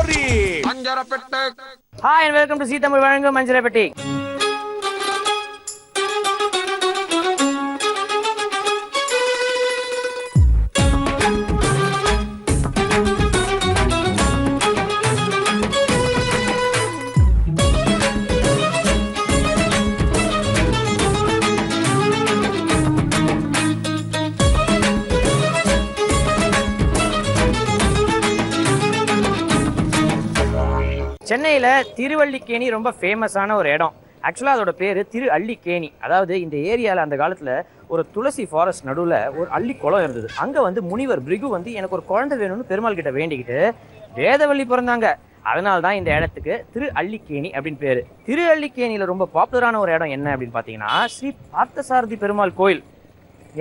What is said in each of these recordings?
வெற்றி. மஞ்சரப்பெட்டை. Hi and welcome to Tamil வழங்கும் மஞ்சரப்பெட்டி. சென்னையில் திருவல்லிக்கேணி ரொம்ப ஃபேமஸான ஒரு இடம். ஆக்சுவலாக அதோட பேர் திரு அள்ளிக்கேணி. அதாவது இந்த ஏரியாவில் அந்த காலத்தில் ஒரு துளசி ஃபாரஸ்ட் நடுவில் ஒரு அள்ளி குளம் இருந்தது. அங்கே வந்து முனிவர் பிரிகு வந்து எனக்கு ஒரு குழந்தை வேணும்னு பெருமாள் கிட்ட வேண்டிக்கிட்டு வேதவள்ளி பிறந்தாங்க. அதனால தான் இந்த இடத்துக்கு திரு அள்ளிக்கேணி அப்படின்னு பேர். திரு அள்ளிக்கேணியில் ரொம்ப பாப்புலரான ஒரு இடம் என்ன அப்படின்னு பார்த்தீங்கன்னா ஸ்ரீ பார்த்தசாரதி பெருமாள் கோயில்.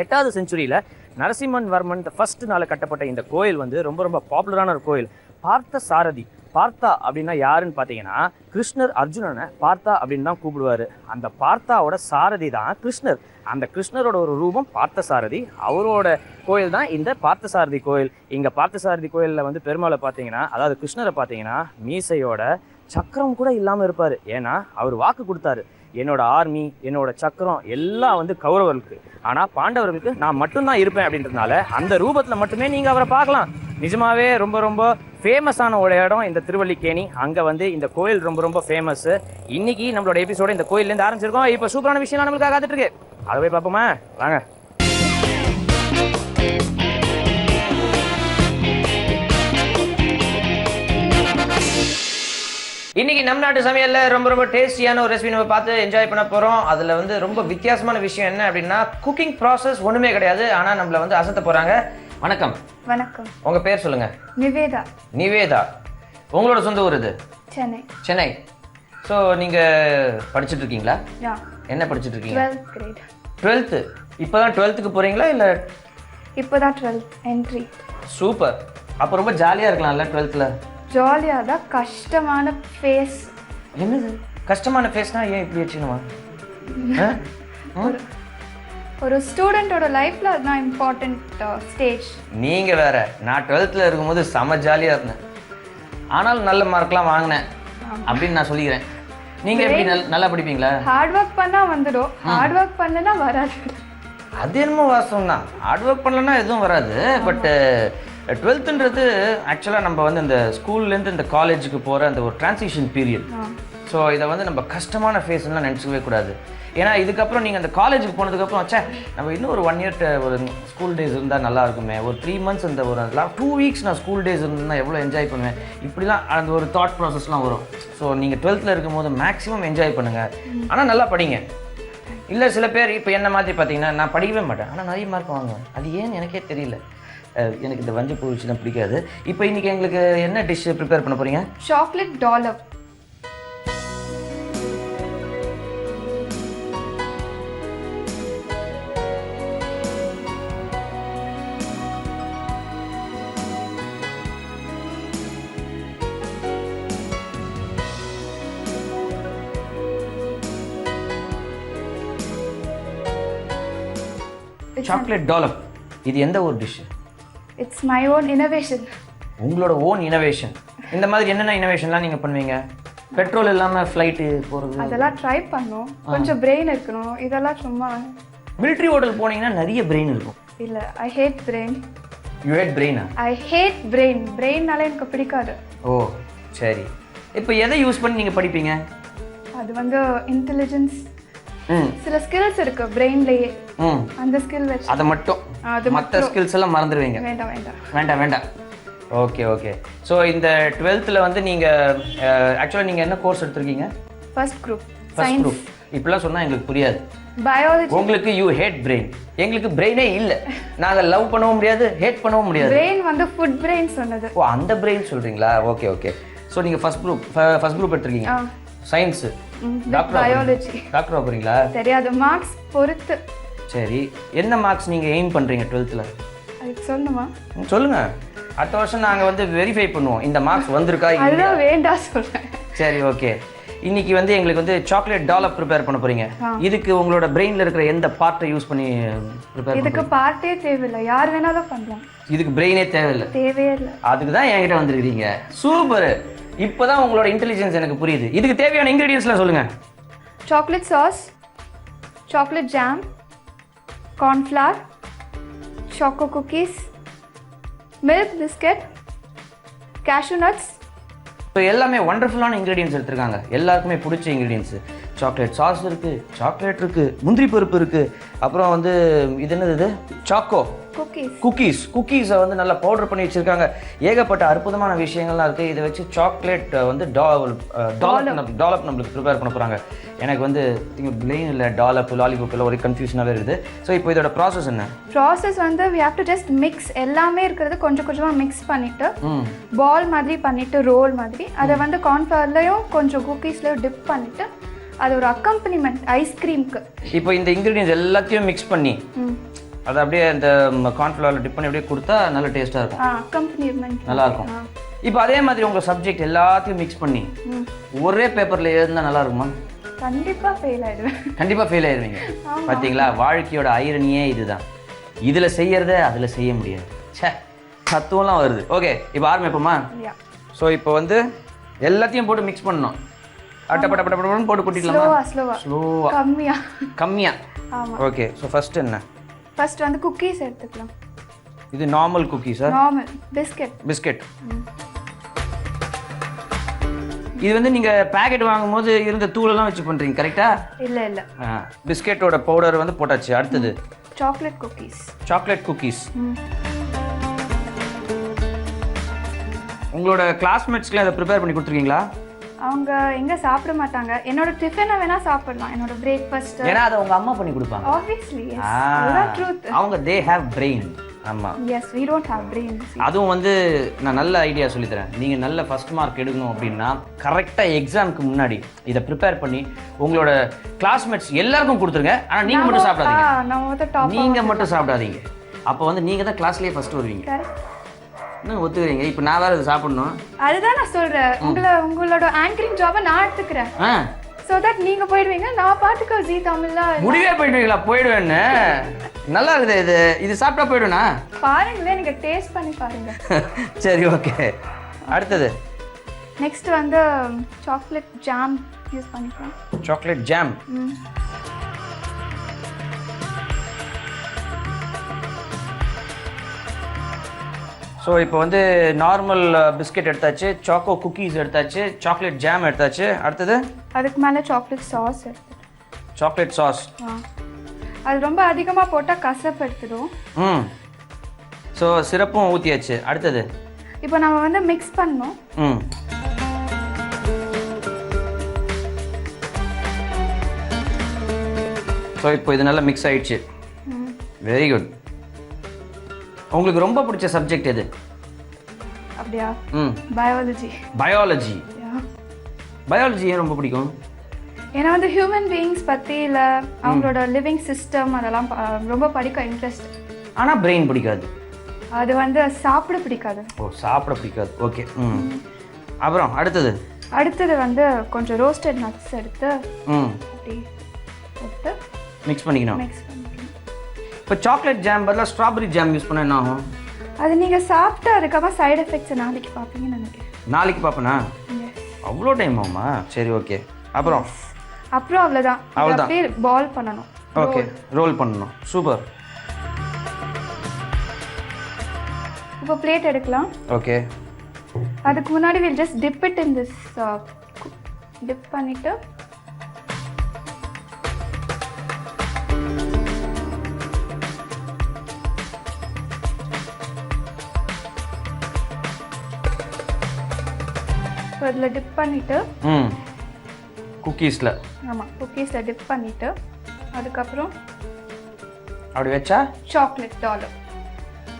8வது செஞ்சுரியில் நரசிம்மன் வர்மன் ஃபர்ஸ்ட் நாள் கட்டப்பட்ட இந்த கோயில் வந்து ரொம்ப ரொம்ப பாப்புலரான ஒரு கோயில். பார்த்தசாரதி, பார்த்தா அப்படின்னா யாருன்னு பார்த்தீங்கன்னா கிருஷ்ணர் அர்ஜுனனை பார்த்தா அப்படின்னு தான் கூப்பிடுவார். அந்த பார்த்தாவோட சாரதி தான் கிருஷ்ணர். அந்த கிருஷ்ணரோட ஒரு ரூபம் பார்த்தசாரதி. அவரோட கோயில் தான் இந்த பார்த்தசாரதி கோயில். இங்கே பார்த்தசாரதி கோயிலில் வந்து பெருமாளை பார்த்தீங்கன்னா, அதாவது கிருஷ்ணரை பார்த்தீங்கன்னா மீசையோட சக்கரம் கூட இல்லாமல் இருப்பார். ஏன்னா அவர் வாக்கு கொடுத்தாரு, என்னோட ஆர்மி என்னோட சக்கரம் எல்லாம் வந்து கௌரவர்களுக்கு, ஆனால் பாண்டவர்களுக்கு நான் மட்டும்தான் இருப்பேன் அப்படின்றதுனால அந்த ரூபத்தில் மட்டுமே நீங்கள் அவரை பார்க்கலாம். நிஜமாவே ரொம்ப ரொம்ப ஃபேமஸான ஒரு இடம் இந்த திருவல்லிக்கேணி. அங்கே வந்து இந்த கோயில் ரொம்ப ரொம்ப ஃபேமஸ். இன்னைக்கு நம்மளோட எபிசோட இந்த கோயிலேருந்து ஆரம்பிச்சிருக்கோம். இப்போ சூப்பரான விஷயம் நம்மளுக்காக காத்துட்டு இருக்கு. அதை போய் பார்ப்போமா? வாங்க. இன்னைக்கு நம்ம நாட்டு சமையல்ல ரொம்ப ரொம்ப டேஸ்டியான ஒரு ரெசிபி நம்ம பார்த்து என்ஜாய் பண்ண போறோம். அதுல வந்து ரொம்ப வித்தியாசமான விஷயம் என்ன அப்படின்னா குக்கிங் ப்ராசஸ் ஒண்ணுமே கிடையாது, ஆனா நம்மள வந்து அசத்த போறாங்க. வணக்கம். வணக்கம். உங்க பேர் சொல்லுங்க. நிவேதா. நிவேதா. உங்களோட சொந்த ஊர் இது? சென்னை. சென்னை. ஸோ நீங்க படிச்சுட்டு இருக்கீங்களா? என்ன படிச்சுட்டு இருக்கீங்க? 12th grade. 12th. இப்போதான் 12th போறீங்களா இல்ல? இப்போதான் 12th என்ட்ரி. சூப்பர். அப்போ ரொம்ப ஜாலியா இருக்கலாம்ல 12th? ஜாலியாக தான். கஷ்டமான ஃபேஸ். என்னது கஷ்டமான ஃபேஸ்னா? ஏன் இப்படி வச்சுக்கணுமா? ஒரு ஸ்டூடெண்டோட லைஃப்ல அதுதான் இம்பார்ட்டன்ட் ஸ்டேஜ். நீங்க வேற. நான் 12th இருக்கும்போது செம ஜாலியா இருந்தேன், ஆனாலும் நல்ல மார்க்லாம் வாங்கினேன் அப்படின்னு நான் சொல்லிக்கிறேன். நீங்க எப்படி நல்லா படிப்பீங்களா? ஹார்ட் ஒர்க் பண்ணா வந்துடும், ஹார்ட் ஒர்க் பண்ணலனா வராது. அது என்னமோ வாஸ்தவம் தான். ஹார்ட் ஒர்க் பண்ணலன்னா எதுவும் வராது. பட் 12th ஆக்சுவலாக நம்ம வந்து இந்த ஸ்கூல்லேருந்து இந்த காலேஜுக்கு போகிற அந்த ஒரு டிரான்சிஷன் பீரியட். ஸோ இதை வந்து நம்ம கஷ்டமான ஃபேஸ்லாம் நினச்சிக்கவே கூடாது. ஏன்னா இதுக்கப்புறம் நீங்கள் அந்த காலேஜுக்கு போனதுக்கப்புறம் வச்சா நம்ம இன்னும் ஒரு 1 year ஒரு ஸ்கூல் டேஸ் இருந்தால் நல்லா இருக்குமே, ஒரு 3 months இந்த ஒரு 2 weeks நான் ஸ்கூல் டேஸ் இருந்தால் எவ்வளோ என்ஜாய் பண்ணுவேன், இப்படிலாம் அந்த ஒரு தாட் ப்ராசஸ்லாம் வரும். ஸோ நீங்கள் 12th இருக்கும்போது மேக்ஸிமம் என்ஜாய் பண்ணுங்கள், ஆனால் நல்லா படிங்க. இல்லை சில பேர் இப்போ என்ன மாதிரி பார்த்தீங்கன்னா நான் படிக்கவே மாட்டேன், ஆனால் நிறைய மார்க் வாங்குவேன். அது ஏன்னு எனக்கே தெரியல. எனக்கு இந்த வஞ்சப்பூ விஷயம் பிடிக்காது. இப்போ இன்னைக்கு எங்களுக்கு என்ன டிஷ் ப்ரிப்பேர் பண்ண போறீங்க? சாக்லேட் டாலப். சாக்லேட் டாலப். இது எந்த ஒரு dish? It's my own innovation. உங்களோட ஓன் இனோவேஷன். இந்த மாதிரி என்னென்ன இனோவேஷன்லாம் நீங்கள் பண்ணுவீங்க? பெட்ரோல் இல்லாமல் ஃப்ளைட்டு போகிறது அதெல்லாம் ட்ரை பண்ணோம். கொஞ்சம் பிரெயின் இருக்கணும். இதெல்லாம் சும்மா. மிலிட்ரி ஹோட்டல் போனீங்கன்னா நிறைய பிரெயின் இருக்கும். இல்லை, I hate brain. You hate பிரெயினா? I hate brain. பிரெயின்னால எனக்கு பிடிக்காது. ஓ சரி. இப்போ எதை யூஸ் பண்ணி நீங்கள் படிப்பீங்க? அது வந்து இன்டெலிஜென்ஸ், சில ஸ்கில்ஸ் இருக்கு பிரெயின்லயே, அந்த ஸ்கில் வச்சு அதை மட்டும். மற்ற ஸ்கில்ஸ் எல்லாம் மறந்துடுவீங்க? வேண்டாம் வேண்டாம் வேண்டாம் வேண்டாம். Okay okay. ஸோ இந்த 12th வந்து நீங்கள் ஆக்சுவலாக நீங்கள் என்ன கோர்ஸ் எடுத்திருக்கீங்க? First group first group. இப்படிலாம் சொன்னால் எங்களுக்கு புரியாது. பயாலஜி. உங்களுக்கு யூ ஹேட் பிரெயின், எங்களுக்கு பிரெயினே இல்லை. நாங்கள் லவ் பண்ணவும் முடியாது, ஹேட் பண்ணவும் முடியாது. பிரெயின் வந்து ஃபுட் பிரெயின் சொன்னது. ஓ அந்த பிரெயின் சொல்கிறீங்களா? Okay okay. ஸோ நீங்கள் ஃபர்ஸ்ட் குரூப் எடுத்திருக்கீங்க. சயின்ஸு. பயாலஜி. டாக்டர் போகிறீங்களா? தெரியாது, மார்க்ஸ் பொறுத்து. சரி, என்ன மார்க்ஸ் நீங்கள் எய்ம் பண்ணுறீங்க 12th? அதுக்கு சொல்லணுமா? சொல்லுங்க. அடுத்த வருஷம் நாங்கள் வந்து வெரிஃபை பண்ணுவோம் இந்த மார்க்ஸ் வந்திருக்கா. அதுதான் வேண்டாம் சொல்கிறேன். சரி ஓகே. இன்னைக்கு வந்து எங்களுக்கு வந்து சாக்லேட் டாலப் ப்ரிப்பேர் பண்ண போறீங்க. இதுக்கு உங்களோட பிரெயின்ல இருக்கிற எந்த பார்ட்டை யூஸ் பண்ணி ப்ரிப்பேர் இதுக்கு பார்ட்டே தேவையில்லை, யார் வேணாலும் பண்ணலாம். இதுக்கு பிரெயினே தேவையில்லை? தேவையே இல்லை. அதுக்கு தான் என்கிட்ட வந்திருக்கீங்க. சூப்பர். இப்போதான் உங்களோட இன்டெலிஜென்ஸ் எனக்கு புரியுது. இதுக்கு தேவையான இன்கிரீடியன்ஸ்லாம் சொல்லுங்க. Chocolate sauce, chocolate jam, cornflour, choco cookies, milk biscuit, cashew nuts. So எல்லாமே ஒண்டர்ஃபுல்லான இன்க்ரீடியன்ஸ் எடுத்துருக்காங்க. எல்லாருக்குமே பிடிச்ச இன்க்ரீடியன்ஸு. சாக்லேட் சாஸ் இருக்குது, சாக்லேட் இருக்குது, முந்திரி பருப்பு இருக்குது, அப்புறம் வந்து இது என்னது, இது சாக்கோ குக்கீஸை வந்து நல்லா பவுடர் பண்ணி வச்சுருக்காங்க. ஏகப்பட்ட அற்புதமான விஷயங்கள்லாம் இருக்குது. இதை வச்சு சாக்லேட் வந்து டாலப் நம்மளுக்கு ப்ரிப்பேர் பண்ண போகிறாங்க. எனக்கு வந்து பிளெயின் இல்லை, டாலப் லாலிபாப் இல்லை, ஒரு கன்ஃபியூஷனாகவே இருக்குது. ஸோ இப்போ இதோட ப்ராசஸ் என்ன? ப்ராசஸ் வந்து we have to just mix எல்லாமே இருக்கிறது கொஞ்சம் கொஞ்சமாக மிக்ஸ் பண்ணிவிட்டு பால் மாதிரி பண்ணிவிட்டு ரோல் மாதிரி அதை வந்து கார்ன்ஃப்ளவர்லையும் கொஞ்சம் குக்கீஸ்லையும் டிப் பண்ணிவிட்டு அது ஒரு அக்கம்பனிமெண்ட் ஐஸ்கிரீம்க்கு. இப்போ இந்த இன்க்ரீடியன்ஸ் எல்லாத்தையும் மிக்ஸ் பண்ணி அதை அப்படியே இந்த கார்ன்ஃப்ளவரில் டிப் பண்ணி அப்படியே கொடுத்தா நல்ல டேஸ்ட்டாக இருக்கும். அக்கம்பனிமெண்ட் நல்லாயிருக்கும். இப்போ அதே மாதிரி உங்கள் சப்ஜெக்ட் எல்லாத்தையும் மிக்ஸ் பண்ணி ஒரே பேப்பரில் எழுதுனா நல்லா இருக்குமா? கண்டிப்பாக ஃபெயில் ஆயிடுவேன். கண்டிப்பாக ஃபெயில் ஆயிடுவீங்க. பார்த்தீங்களா, வாழ்க்கையோட ஐரணியே இதுதான். இதில் செய்யறத அதில் செய்ய முடியாது. சே, தத்துவம்லாம் வருது. ஓகே, இப்போ ஆரம்பிப்போமா? ஸோ இப்போ வந்து எல்லாத்தையும் போட்டு மிக்ஸ் பண்ணணும். அட்டப்பட்டப்பட்டப்பட்டு போட்டு கொட்டிடலாமா? ஸ்லோவா கம்மியா. ஓகே, ஸோ ஃபர்ஸ்ட் என்ன? ஃபர்ஸ்ட் வந்து குக்கீஸ் எடுத்துக்கலாம். இது நார்மல் குக்கீஸா? Normal biscuit. இது வந்து நீங்க பாக்கெட் வாங்கும்போது இருந்த தூளெல்லாம் வச்சு பண்றீங்க கரெக்ட்டா? இல்ல. பிஸ்கட்டோட பவுடர் வந்து போட்டாச்சு. அடுத்தது சாக்லேட் குக்கீஸ். உங்களோட கிளாஸ்மேட்ஸ்க்குலாம் இதை ப்ரிப்பேர் பண்ணி கொடுத்துருக்கீங்களா? அவங்க எங்க சாப்பிட மாட்டாங்க. என்னோட டிஃபனை வேணா சாப்பிடலாம், என்னோட பிரேக்ஃபாஸ்ட். ஏன்னா அதை உங்க அம்மா பண்ணி கொடுப்பாங்க. Obviously, yes. அதுதான் ட்ரூத். அவங்க they have brain. ஆமா. Yes, we don't have brain. அதுவும் வந்து நான் நல்ல ஐடியா சொல்லி தரேன். நீங்க நல்ல ஃபர்ஸ்ட் மார்க் எடுக்கணும் அப்படின்னா கரெக்டா எக்ஸாம்க்கு முன்னாடி இதை ப்ரிப்பேர் பண்ணி உங்களோட கிளாஸ்மேட்ஸ் எல்லாருக்கும் கொடுத்துருங்க. ஆனா நீங்க மட்டும் சாப்பிடாதீங்க. நீங்க மட்டும் சாப்பிடாதீங்க. அப்போ வந்து நீங்க தான் கிளாஸ்லயே ஃபர்ஸ்ட் வருவீங்க. என்ன ஒத்துக்கிறீங்க? இப்போ நான் வேற இதை சாப்பிடணும். அதுதான் நான் சொல்றேன். உங்களோட ஆங்கரிங் ஜாபை நான் எடுத்துக்கிறேன். so that நீங்க போய்டுவீங்க, நான் பாட்டுக்கு ஜீ தமிழ்ல முடிவே போய்டுவீங்களா? போய்டுவேன்னு நல்லா இருக்குது. இது சாப்பிட்டா போய்டுனா பாருங்களேன், நீங்க டேஸ்ட் பண்ணி பாருங்க. சரி, ஓகே. அடுத்தது நெக்ஸ்ட் வந்து சாக்லேட் ஜாம் யூஸ் பண்ணிக்கலாம். Chocolate jam. ஸோ இப்போ வந்து நார்மல் பிஸ்கெட் எடுத்தாச்சு, சாக்கோ குக்கீஸ் எடுத்தாச்சு, சாக்லேட் ஜாம் எடுத்தாச்சு. அடுத்தது அதுக்கு மேலே சாக்லேட் சாஸ் எடுத்துட்டு. சாக்லேட் சாஸ் அது ரொம்ப அதிகமாக போட்டால் கசப்பு எடுத்துடும். ஸோ சிரப்பும் ஊற்றியாச்சு. அடுத்தது இப்போ நம்ம வந்து மிக்ஸ் பண்ணணும். ஸோ இப்போ இது நல்லா மிக்ஸ் ஆயிடுச்சு. Very good. உங்களுக்கு ரொம்ப பிடிச்ச சப்ஜெக்ட் எது? அப்படியா? பயாலஜி. பயாலஜி ஏன் ரொம்ப பிடிக்கும்? ஏன்னா வந்து ஹியூமன் பீயிங்ஸ் பற்றி இல்லை, அவங்களோட லிவிங் சிஸ்டம் அதெல்லாம் ரொம்ப படிக்க இன்ட்ரெஸ்ட். ஆனால் பிரெயின் பிடிக்காது. அது வந்து சாப்பிட பிடிக்காது. சாப்பிட பிடிக்காது. ஓகே. அப்புறம் அடுத்தது வந்து கொஞ்சம் ரோஸ்டட் நட்ஸ் எடுத்து மிக்ஸ் பண்ணிக்கணும். இப்போ சாக்லேட் ஜாம் பதிலாக ஸ்ட்ராபெரி ஜாம் யூஸ் பண்ண என்ன ஆகும்? அது நீங்கள் சாப்பிட்டு அதுக்கப்புறம் சைடு எஃபெக்ட்ஸ் நாளைக்கு பார்ப்பீங்கன்னு நினைக்கிறேன். நாளைக்கு பார்ப்பேனா? அவ்வளோ டைம் ஆகுமா? சரி, ஓகே. அப்புறம் அவ்வளோதான். அப்படியே பால் பண்ணணும். ஓகே, ரோல் பண்ணணும். சூப்பர். இப்போ பிளேட் எடுக்கலாம். ஓகே. அதுக்கு முன்னாடி we'll just dip it in this dip பண்ணிட்டு அதில் டிப் பண்ணிட்டு குக்கீஸில். ஆமாம், குக்கீஸில் டிப் பண்ணிட்டு அதுக்கப்புறம் அப்படி வச்சா சாக்லேட் டாலப்.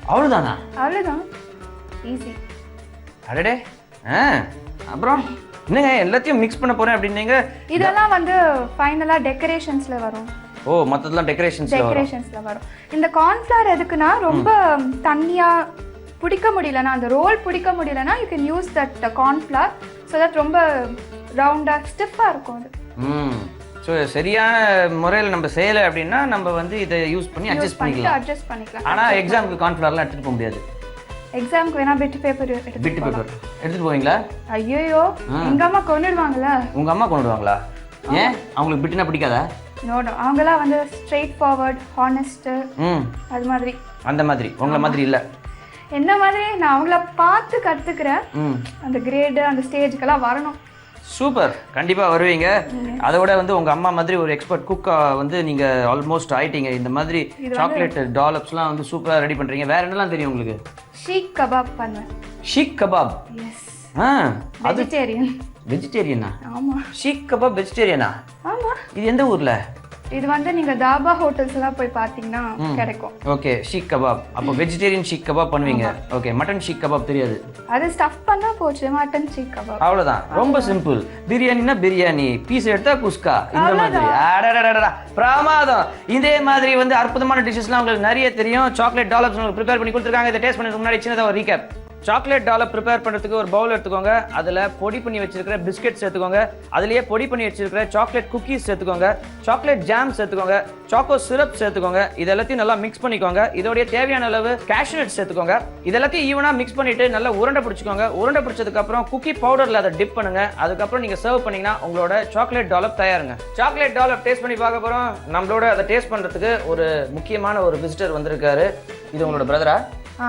அவ்வளோதானா? அவ்வளோதான், ஈஸி. அடடே. அப்புறம் என்னங்க எல்லாத்தையும் மிக்ஸ் பண்ண போறேன் அப்படின்னீங்க? இதெல்லாம் வந்து ஃபைனலாக டெக்கரேஷன்ஸில் வரும். மற்றதெல்லாம் டெக்கரேஷன்ஸ்ல வரும். இந்த கார்ன்ஃப்ளவர் எதுக்குன்னா ரொம்ப தண்ணியாக பிடிக்க முடியலன்னா, அந்த ரோல் பிடிக்க முடியலன்னா you can use that cornflour so that ரொம்ப ரவுண்டாக ஸ்டிஃபாக இருக்கும் அது. ஸோ சரியான முறையில் நம்ம செய்யலை அப்படின்னா நம்ம வந்து இதை யூஸ் பண்ணி அட்ஜஸ்ட் பண்ணிக்கலாம். ஆனால் எக்ஸாமுக்கு கார்ன்ஃப்ளவர்லாம் எடுத்துகிட்டு போக முடியாது. எக்ஸாமுக்கு வேணா பிட்டு பேப்பர் எடுத்துட்டு போவீங்களா? ஐயோ எங்க அம்மா கொண்டுடுவாங்களா? உங்க அம்மா கொண்டுடுவாங்களா? ஏன் அவங்களுக்கு பிட்டுனா பிடிக்காதா? நோ அவங்களாம் வந்து ஸ்ட்ரெயிட் ஃபார்வர்ட் ஹானஸ்ட் அது மாதிரி. அந்த மாதிரி உங்களை மாதிரி இல்லை. என்ன மாதிரி நான் அவங்கள பார்த்து கற்றுக்கிறேன். அந்த கிரேடு அந்த ஸ்டேஜுக்கெல்லாம் வரணும். சூப்பர், கண்டிப்பாக வருவீங்க. அதை விட வந்து உங்கள் அம்மா மாதிரி ஒரு எக்ஸ்பர்ட் குக்காக வந்து நீங்கள் ஆல்மோஸ்ட் ஆயிட்டீங்க. இந்த மாதிரி சாக்லேட் டாலப்ஸ்லாம் வந்து சூப்பராக ரெடி பண்ணுறீங்க. வேற என்னலாம் தெரியும் உங்களுக்கு? ஷீக் கபாப் பண்ணுவேன். ஷீக் கபாப்? எஸ். வெஜிடேரியன். வெஜிடேரியனா? ஆமாம். ஷீக் கபாப் வெஜிடேரியனா? ஆமாம். இது எந்த ஊரில்? இது வந்து நீங்க தாபா ஹோட்டல்ஸ் எல்லாம் போய் பாத்தீங்கன்னா கிடைக்கும். Okay, seekh kebab. அப்போ வெஜிடேரியன் ஷீக் கபாப் பண்ணுவீங்க. ஓகே, மட்டன் ஷீக் கபாப் தெரியாது. அது ஸ்டஃப் பண்ணா போச்சு, மட்டன் ஷீக் கபாப். அவ்வளவுதான், ரொம்ப சிம்பிள். பிரியாணினா பிரியாணி, பீஸ் எடுத்தா குஸ்கா, இந்த மாதிரி. அடடடடடா பிரமாதம். இதே மாதிரி வந்து அற்புதமான டிஷ்ஷஸ்லாம் உங்களுக்கு நிறைய தெரியும். சாக்லேட் டாலப்ஸ் உங்களுக்கு ப்ரிப்பேர் பண்ணி கொடுத்துருக்காங்க. இதை டேஸ்ட் பண்ணுறதுக்கு முன்னாடி சின்னதாக ஒரு ரீகேப். சாக்லேட் டாலப் ப்ரிப்பேர் பண்ணுறதுக்கு ஒரு பவுல் எடுத்துக்கோங்க. அதில் பொடி பண்ணி வச்சிருக்கிற பிஸ்கெட் சேர்த்துக்கோங்க. அதுலேயே பொடி பண்ணி வச்சிருக்கிற சாக்லேட் குக்கீஸ் சேர்த்துக்கோங்க. சாக்லேட் ஜாம் சேர்த்துக்கோங்க. சாக்கோ சிரப் சேர்த்துக்கோங்க. இது எல்லாத்தையும் நல்லா மிக்ஸ் பண்ணிக்கோங்க. இதோடைய தேவையான அளவு கேஷ்யூ நட்ஸ் சேர்த்துக்கோங்க. இது எல்லாத்தையும் ஈவனாக மிக்ஸ் பண்ணிட்டு நல்லா உருண்டை பிடிச்சிக்கோங்க. உருண்டை பிடிச்சதுக்கப்புறம் குக்கி பவுடரில் அதை டிப் பண்ணுங்க. அதுக்கப்புறம் நீங்கள் சர்வ் பண்ணீங்கன்னா உங்களோட சாக்லேட் டாலப் தயாருங்க. சாக்லேட் டாலப் டேஸ்ட் பண்ணி பார்க்க போகிறோம். நம்மளோட அதை டேஸ்ட் பண்ணுறதுக்கு ஒரு முக்கியமான ஒரு விசிட்டர் வந்திருக்காரு. இது உங்களோட பிரதரா?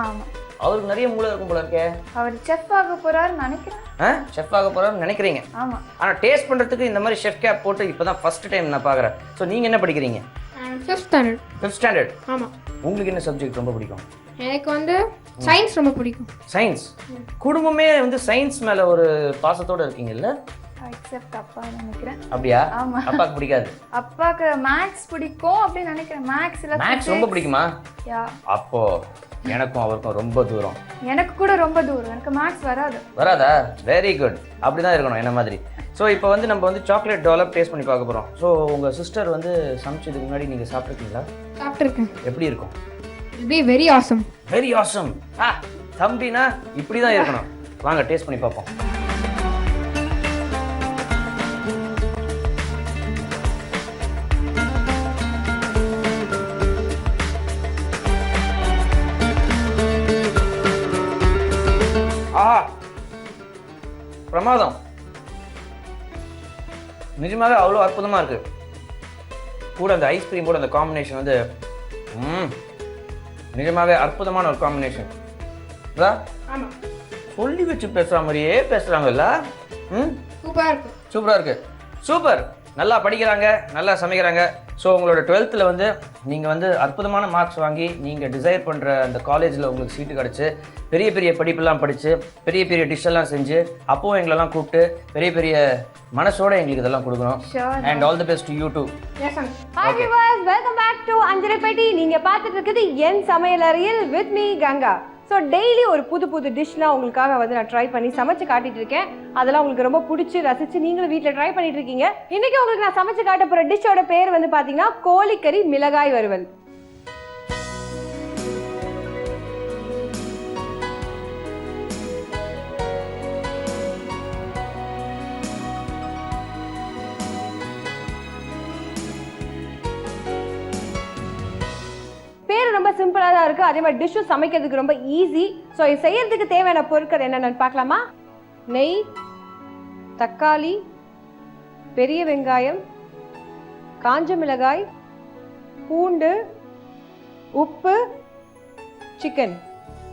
ஆமாம். அவருக்கு நிறைய மூளை இருக்கும் போல இருக்கே. அவர் செஃப் ஆக போறாருன்னு நினைக்கிறேன். செஃப் ஆக போறாருன்னு நினைக்கிறீங்க? ஆமா. ஆனா டேஸ்ட் பண்றதுக்கு இந்த மாதிரி செஃப் கேப் போட்டு இப்பதான் ஃபர்ஸ்ட் டைம் நான் பாக்குறேன். சோ நீங்க என்ன படிக்கிறீங்க? 5th standard. 5th standard. ஆமா. உங்களுக்கு என்ன சப்ஜெக்ட் ரொம்ப பிடிக்கும்? எனக்கு வந்து சயின்ஸ் ரொம்ப பிடிக்கும். சயின்ஸ். குடும்பமே வந்து சயின்ஸ் மேல ஒரு பாசத்தோட இருக்கீங்கல்ல? எக்ஸெப்ட் அப்பா நினைக்கிறேன். அப்படியா? ஆமா. அப்பாக்கு பிடிக்காது? அப்பாக்கு மேத்ஸ் பிடிக்கும் அப்படி நினைக்கிறேன். மேத்ஸ் ரொம்ப பிடிக்குமா? யா. அப்போ எனக்கும் அவருக்கும் ரொம்ப தூரம். எனக்கு கூட ரொம்ப தூரம். எனக்கு மேத்ஸ் வராதா? Very good. அப்படிதான் இருக்கணும் என்ன மாதிரி. ஸோ இப்போ வந்து நம்ம வந்து சாக்லேட் டாலப் டேஸ்ட் பண்ணி பார்க்க போகிறோம். ஸோ உங்கள் சிஸ்டர் வந்து சமைச்சதுக்கு முன்னாடி நீங்கள் சாப்பிட்ருக்கீங்களா? சாப்பிட்ருக்கேன். எப்படி இருக்கும்? It be very awesome. Very awesome. தம்பினா இப்படி தான் இருக்கணும். வாங்க டேஸ்ட் பண்ணி பார்ப்போம். பிரமாதம். நிஜமாவே அவ்வளோ அற்புதமாக இருக்கு. கூட அந்த ஐஸ்கிரீமோட அந்த காம்பினேஷன் வந்து நிஜமாவே அற்புதமான ஒரு காம்பினேஷன். சொல்லி வச்சு பேசுகிற மாதிரியே பேசுகிறாங்கல்ல. சூப்பராக இருக்கு. சூப்பர். நல்லா படிக்கிறாங்க, நல்லா சமைக்கிறாங்க. ஸோ உங்களோட 12th வந்து நீங்கள் வந்து அற்புதமான மார்க்ஸ் வாங்கி நீங்கள் டிசைர் பண்ணுற அந்த காலேஜில் உங்களுக்கு சீட்டு கிடச்சி பெரிய பெரிய படிப்பெல்லாம் படித்து பெரிய பெரிய டிஷ்ஷெல்லாம் செஞ்சு அப்போவும் எங்களெல்லாம் கூப்பிட்டு பெரிய பெரிய மனசோட எங்களுக்கு இதெல்லாம் கொடுக்கணும். And all the best to you too. Hi viewers, welcome back to Anjaraipetti. நீங்கள் பார்த்துட்டு இருக்குது என் சமையலறையில் with me Ganga. So daily ஒரு புது புது டிஷ்லாம் உங்களுக்காக வந்து நான் ட்ரை பண்ணி சமைச்சு காட்டிட்டு இருக்கேன். அதெல்லாம் உங்களுக்கு ரொம்ப பிடிச்சி ரசிச்சு நீங்களும் வீட்டில் ட்ரை பண்ணிட்டு இருக்கீங்க. இன்னைக்கு உங்களுக்கு நான் சமைச்சு காட்ட போகிற டிஷ்ஷோட பேர் வந்து பார்த்தீங்கன்னா கோழிக்கறி மிளகாய் வறுவல். பேர் ரொம்ப சிம்பிளாக தான் இருக்குது. அதே மாதிரி டிஷ்ஷும் சமைக்கிறதுக்கு ரொம்ப ஈஸி. ஸோ இது செய்யறதுக்கு தேவையான பொருட்கள் என்னென்னு பார்க்கலாமா? நெய், தக்காளி, பெரிய வெங்காயம், காஞ்ச மிளகாய், பூண்டு, உப்பு, சிக்கன்.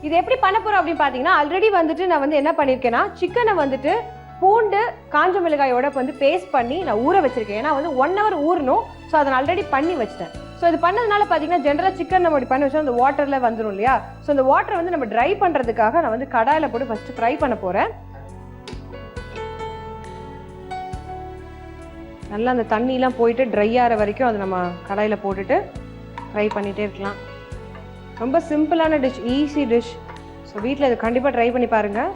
இது எப்படி பண்ண போகிறோம் அப்படின்னு பார்த்தீங்கன்னா, ஆல்ரெடி வந்துட்டு நான் வந்து என்ன பண்ணியிருக்கேன்னா சிக்கனை வந்துட்டு பூண்டு காஞ்ச மிளகாயோட வந்து பேஸ்ட் பண்ணி நான் ஊற வச்சிருக்கேன். ஏன்னா வந்து 1 hour ஊறணும். ஸோ அதை நான் ஆல்ரெடி பண்ணி வச்சிட்டேன். ஸோ இது பண்ணதுனால பார்த்தீங்கன்னா ஜென்ரலாக சிக்கன் நம்ம இப்படி பண்ணி வச்சோம் அந்த வாட்டரில் வந்துடும் இல்லையா? ஸோ அந்த வாட்டரை வந்து நம்ம ட்ரை பண்ணுறதுக்காக நான் வந்து கடாயில் போட்டு ஃபஸ்ட்டு ஃப்ரை பண்ண போகிறேன். நல்லா அந்த தண்ணியெலாம் போயிட்டு ட்ரை ஆகிற வரைக்கும் அதை நம்ம கடாயில் போட்டுட்டு ஃப்ரை பண்ணிகிட்டே இருக்கலாம். ரொம்ப சிம்பிளான டிஷ், ஈஸி டிஷ். ஸோ வீட்டில் இது கண்டிப்பாக ட்ரை பண்ணி பாருங்கள்.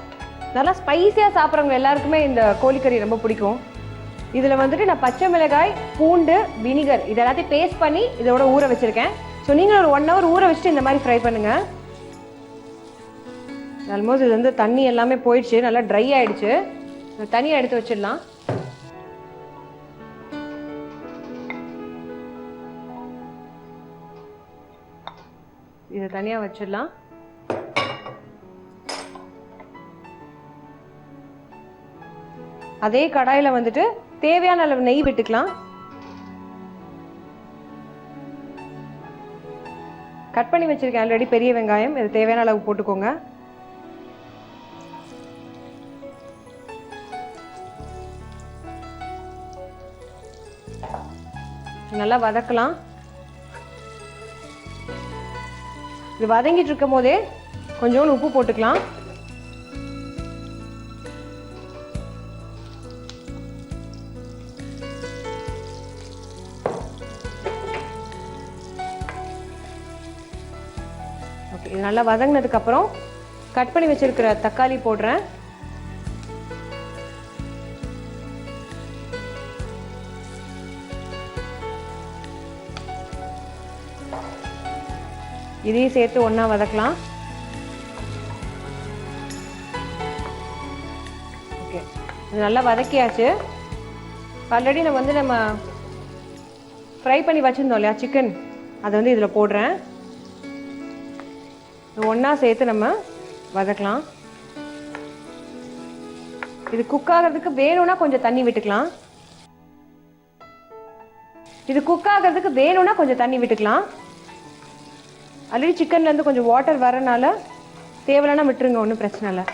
நல்லா ஸ்பைஸியாக சாப்பிட்றவங்க எல்லாருக்குமே இந்த கோழிக்கறி ரொம்ப பிடிக்கும். இதில் வந்துட்டு நான் பச்சை மிளகாய், பூண்டு, வினிகர் இது எல்லாத்தையும் பேஸ்ட் பண்ணி இதோட ஊற வச்சுருக்கேன். ஸோ நீங்கள் ஒரு 1 hour ஊற வச்சுட்டு இந்த மாதிரி ஃப்ரை பண்ணுங்கள். ஆல்மோஸ்ட் இது வந்து தண்ணி எல்லாமே போயிடுச்சு, நல்லா ட்ரை ஆகிடுச்சு. தண்ணியை எடுத்து வச்சிடலாம். இதை தனியாக வச்சிடலாம். அதே கடாயில் வந்துட்டு தேவையான அளவு நெய் விட்டுக்கலாம். கட் பண்ணி வச்சிருக்கேன் ஆல்ரெடி பெரிய வெங்காயம், இது தேவையான அளவு போட்டுக்கோங்க. நல்லா வதக்கலாம். இது வதங்கிட்டு இருக்கும் போதே கொஞ்சோண்டு உப்பு போட்டுக்கலாம். ஓகே, இது நல்லா வதங்கினதுக்கு அப்புறம் கட் பண்ணி வச்சிருக்கிற தக்காளி போடுறேன். இதையும் சேர்த்து ஒன்றா வதக்கலாம். ஓகே, இது நல்லா வதக்கியாச்சு. ஆல்ரெடி நம்ம ஃப்ரை பண்ணி வச்சுருந்தோம் இல்லையா சிக்கன், அதை வந்து இதில் போடுறேன். ஒன்றா சேர்த்து நம்ம வதக்கலாம். இது குக் ஆகிறதுக்கு வேணும்னா கொஞ்சம் தண்ணி விட்டுக்கலாம். ஆல்ரெடி சிக்கன்லேருந்து கொஞ்சம் வாட்டர் வரனால தேவையான விட்டுருங்க, ஒன்றும் பிரச்சனை இல்லை.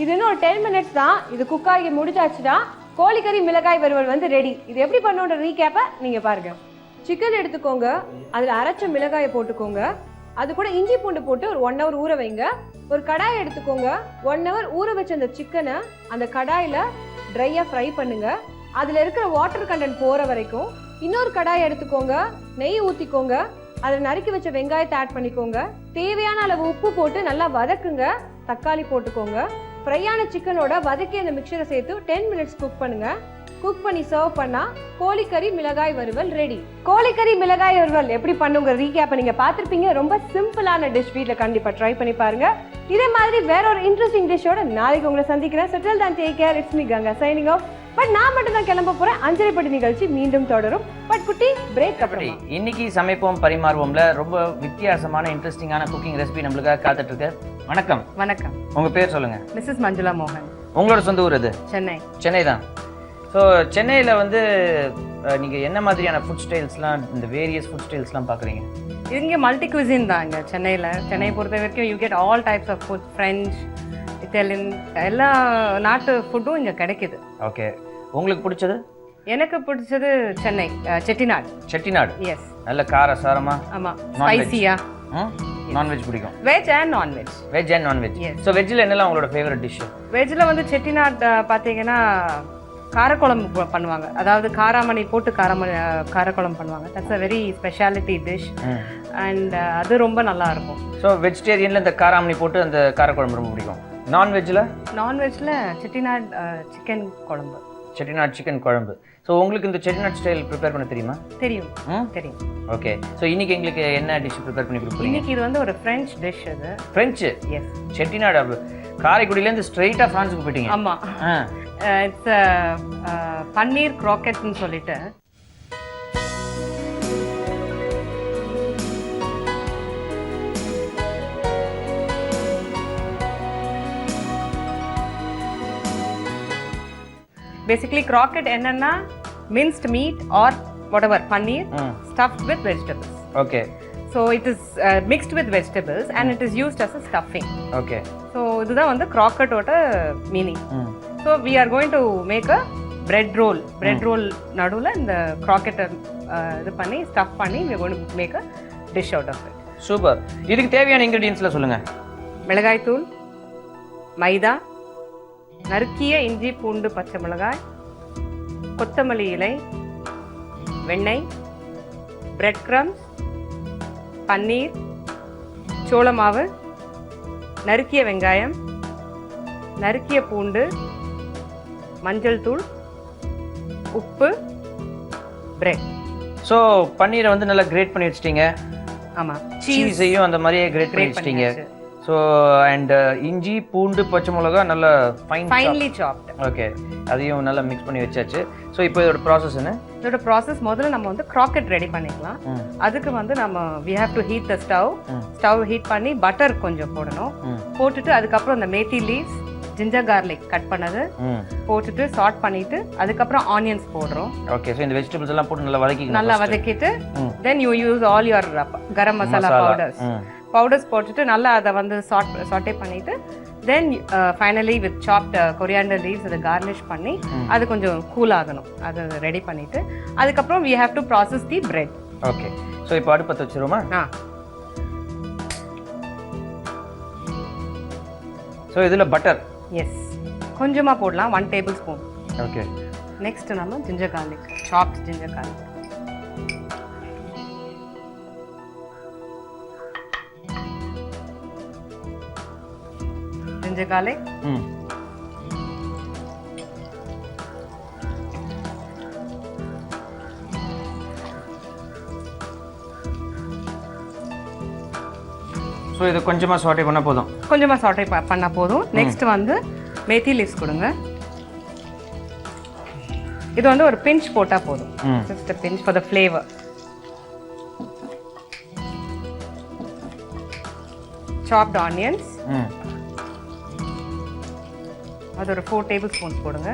இது இன்னும் ஒரு 10 minutes தான். இது குக் ஆகி முடிச்சாச்சுன்னா கோழிக்கறி மிளகாய் வறுவல் வந்து ரெடி. இது எப்படி பண்ணுன்ற ரீகேப்பை நீங்கள் பாருங்க. சிக்கன் எடுத்துக்கோங்க, அதில் அரைச்ச மிளகாயை போட்டுக்கோங்க. அது கூட இஞ்சி பூண்டு போட்டு ஒரு 1 hour ஊற வைங்க. ஒரு கடாயை எடுத்துக்கோங்க. 1 hour ஊற வச்ச அந்த சிக்கனை அந்த கடாயில் ட்ரையாக ஃப்ரை பண்ணுங்க. அதில் இருக்கிற வாட்டர் கண்டென்ட் போகிற வரைக்கும். இன்னொரு கடாயை எடுத்துக்கோங்க, நெய் ஊற்றிக்கோங்க. அதில் நறுக்கி வச்ச வெங்காயத்தை ஆட் பண்ணிக்கோங்க. தேவையான அளவு உப்பு போட்டு நல்லா வதக்குங்க. தக்காளி போட்டுக்கோங்க. ஃப்ரையான சிக்கனோட வதக்கி அந்த மிக்சரை சேர்த்து 10 minutes குக் பண்ணுங்க. குக் பண்ணி சர்வ் பண்ணா கோழிக்கறி மிளகாய் வறுவல் ரெடி. கோழிக்கறி மிளகாய் வறுவல் எப்படி பண்ணுங்க ரீகேப்பை நீங்க பார்த்திருப்பீங்க. ரொம்ப சிம்பிளான டிஷ், வீட்டில் கண்டிப்பா ட்ரை பண்ணி பாருங்க. இதே மாதிரி வேற ஒரு இன்ட்ரெஸ்டிங் டிஷ்ஷோட நாளைக்கு உங்களை சந்திக்கிறேன். So till then take care, it's me Ganga signing off. But நான் மட்டும் தான் கிளம்ப போறேன். அஞ்சரைப்பட்டி நிகழ்ச்சி மீண்டும் தொடரும். பட் குட்டி பிரேக் அப்புறம் இன்னைக்கு சமைப்போம் பரிமாறுவோம்ல ரொம்ப வித்தியாசமான இன்ட்ரெஸ்டிங்கான குக்கிங் ரெசிபி நம்மளுக்காக காத்துட்டு இருக்கு. வணக்கம். வணக்கம். உங்க பேர் சொல்லுங்க. மிஸ்ஸஸ் மஞ்சுளா மோகன். உங்களோட சொந்த ஊர் எது? சென்னை. சென்னை தான். ஸோ சென்னையில் வந்து நீங்கள் என்ன மாதிரியான ஃபுட் ஸ்டைல்ஸ்லாம், இந்த வேரியஸ் ஃபுட் ஸ்டைல்ஸ்லாம் பார்க்குறீங்க? இங்கே மல்டி குவிசின் தான். இங்கே சென்னையை பொறுத்த வரைக்கும் you get all types of food. French, Italian, எல்லா நாட்டு ஃபுட்டும் இங்கே கிடைக்குது. ஓகே, உங்களுக்கு பிடிச்சது? எனக்கு பிடிச்சது சென்னை செட்டிநாடு. செட்டிநாடு. எஸ். நல்ல கார சாரமா? ஆமாம். ஸ்பைசியா. நான்வெஜ் பிடிக்கும்? Veg and non veg. Veg and non veg. So வெஜ்ஜில் என்னெல்லாம் உங்களோட ஃபேவரட் டிஷ்? வெஜ்ஜில் வந்து செட்டிநாடு பார்த்தீங்கன்னா காரக்குழம்பு பண்ணுவாங்க. அதாவது காராமணி போட்டு காரக்குழம்பு பண்ணுவாங்க. That's a very speciality dish and அது ரொம்ப நல்லா இருக்கும். ஸோ வெஜிடேரியனில் இந்த காராமணி போட்டு அந்த காரக்குழம்பு ரொம்ப பிடிக்கும். நான்வெஜ்ஜில் செட்டிநாடு சிக்கன் குழம்பு. செட்டிநாடு சிக்கன் குழம்பு. ஸோ உங்களுக்கு இந்த செட்டிநாடு ஸ்டைல் ப்ரிப்பேர் பண்ண தெரியுமா? தெரியும். தெரியும். ஓகே, ஸோ இன்னைக்கு எங்களுக்கு என்ன டிஷ் ப்ரிப்பேர் பண்ணி கொடுப்பீங்க? இன்னைக்கு இது வந்து ஒரு ஃப்ரெஞ்ச் டிஷ். அது ஃப்ரெஞ்சு? எஸ். செட்டிநாடு காரைக்குடியிலேருந்து ஸ்ட்ரெயிட்டாக ஃப்ரான்ஸுக்கு போயிட்டீங்க? ஆமாம். இட்ஸ் பன்னீர் க்ராக்கெட்னு சொல்லிட்டு பேசிக்கலி க்ராக்கெட் என்னன்னா minced meat or whatever paneer stuffed with vegetables. Okay. So it is mixed with vegetables and it is used as a stuffing. Okay. So இதுதான் வந்து க்ராக்கெட்டோட meaning. So we are going to make a bread roll. Bread roll நடுவில் இந்த க்ராக்கெட்டை இது பண்ணி stuff பண்ணி we are going to make a dish out of it. Super. இதுக்கு தேவையான இன்கிரிடியன்ஸ்ல சொல்லுங்க. மிளகாய் தூள், மைதா, நறுக்கிய இஞ்சி பூண்டு பச்சை மிளகாய், கொத்தமல்லி இலை, வெண்ணெய், பிரெட் கிரம்ஸ், பன்னீர், சோள மாவு, நறுக்கிய வெங்காயம், நறுக்கிய பூண்டு, மஞ்சள் தூள், உப்பு, பிரெட். ஸோ பன்னீரை வந்து நல்லா கிரேட் பண்ணி வச்சிட்டீங்க. ஆமாம். சீஸையும் அந்த மாதிரியே கிரேட் பண்ணி வச்சிட்டீங்க. ஸோ அண்ட் இஞ்சி பூண்டு பச்சை மிளகா நல்லா ஃபைன்லி சாப்ட். ஓகே, அதையும் நல்லா மிக்ஸ் பண்ணி வச்சாச்சு. ஸோ இப்போ இதோட ப்ராசஸ் என்ன? இதோட ப்ராசஸ் முதல்ல நம்ம வந்து croquette ரெடி பண்ணிக்கலாம். அதுக்கு வந்து நம்ம we have to heat the stove heat பண்ணி பட்டர் கொஞ்சம் போடணும். போட்டுட்டு அதுக்கப்புறம் அந்த methi leaves, ginger garlic cut பண்ணது போட்டுட்டு சாட் பண்ணிட்டு அதுக்கப்புறம் ஆனியன்ஸ் போடுறோம். ஓகே, ஸோ இந்த வெஜிடபிள்ஸ் எல்லாம் போட்டு நல்லா வதக்கிட்டு then you use all your garam masala powders போட்டுட்டு நல்லா அதை வந்து சாட்டே பண்ணிட்டு then finally with soft coriander leaves அதை கார்னிஷ் பண்ணி அது கொஞ்சம் கூல் ஆகணும். அதை ரெடி பண்ணிட்டு அதுக்கப்புறம் we have to process the bread. Okay, so இப்போ அடுப்பத்தை வச்சிருவோமா? ஸோ இதில் பட்டர் எஸ் கொஞ்சமா போடலாம், 1 டேபிள் ஸ்பூன். ஓகே, நெக்ஸ்ட் நம்ம ginger garlic, soft ginger garlic. ginger garlic. So இது கொஞ்சமாக சாட்டே பண்ணால் போதும். கொஞ்சமாக சாட்டே பண்ணால் போதும். நெக்ஸ்ட் வந்து மேத்தி லீவ்ஸ் கொடுங்க. இது வந்து ஒரு பிஞ்ச் போட்டால் போதும். Just a pinch for the flavor. chopped onions. அது ஒரு 4 டேபிள் ஸ்பூன்ஸ் போடுங்க.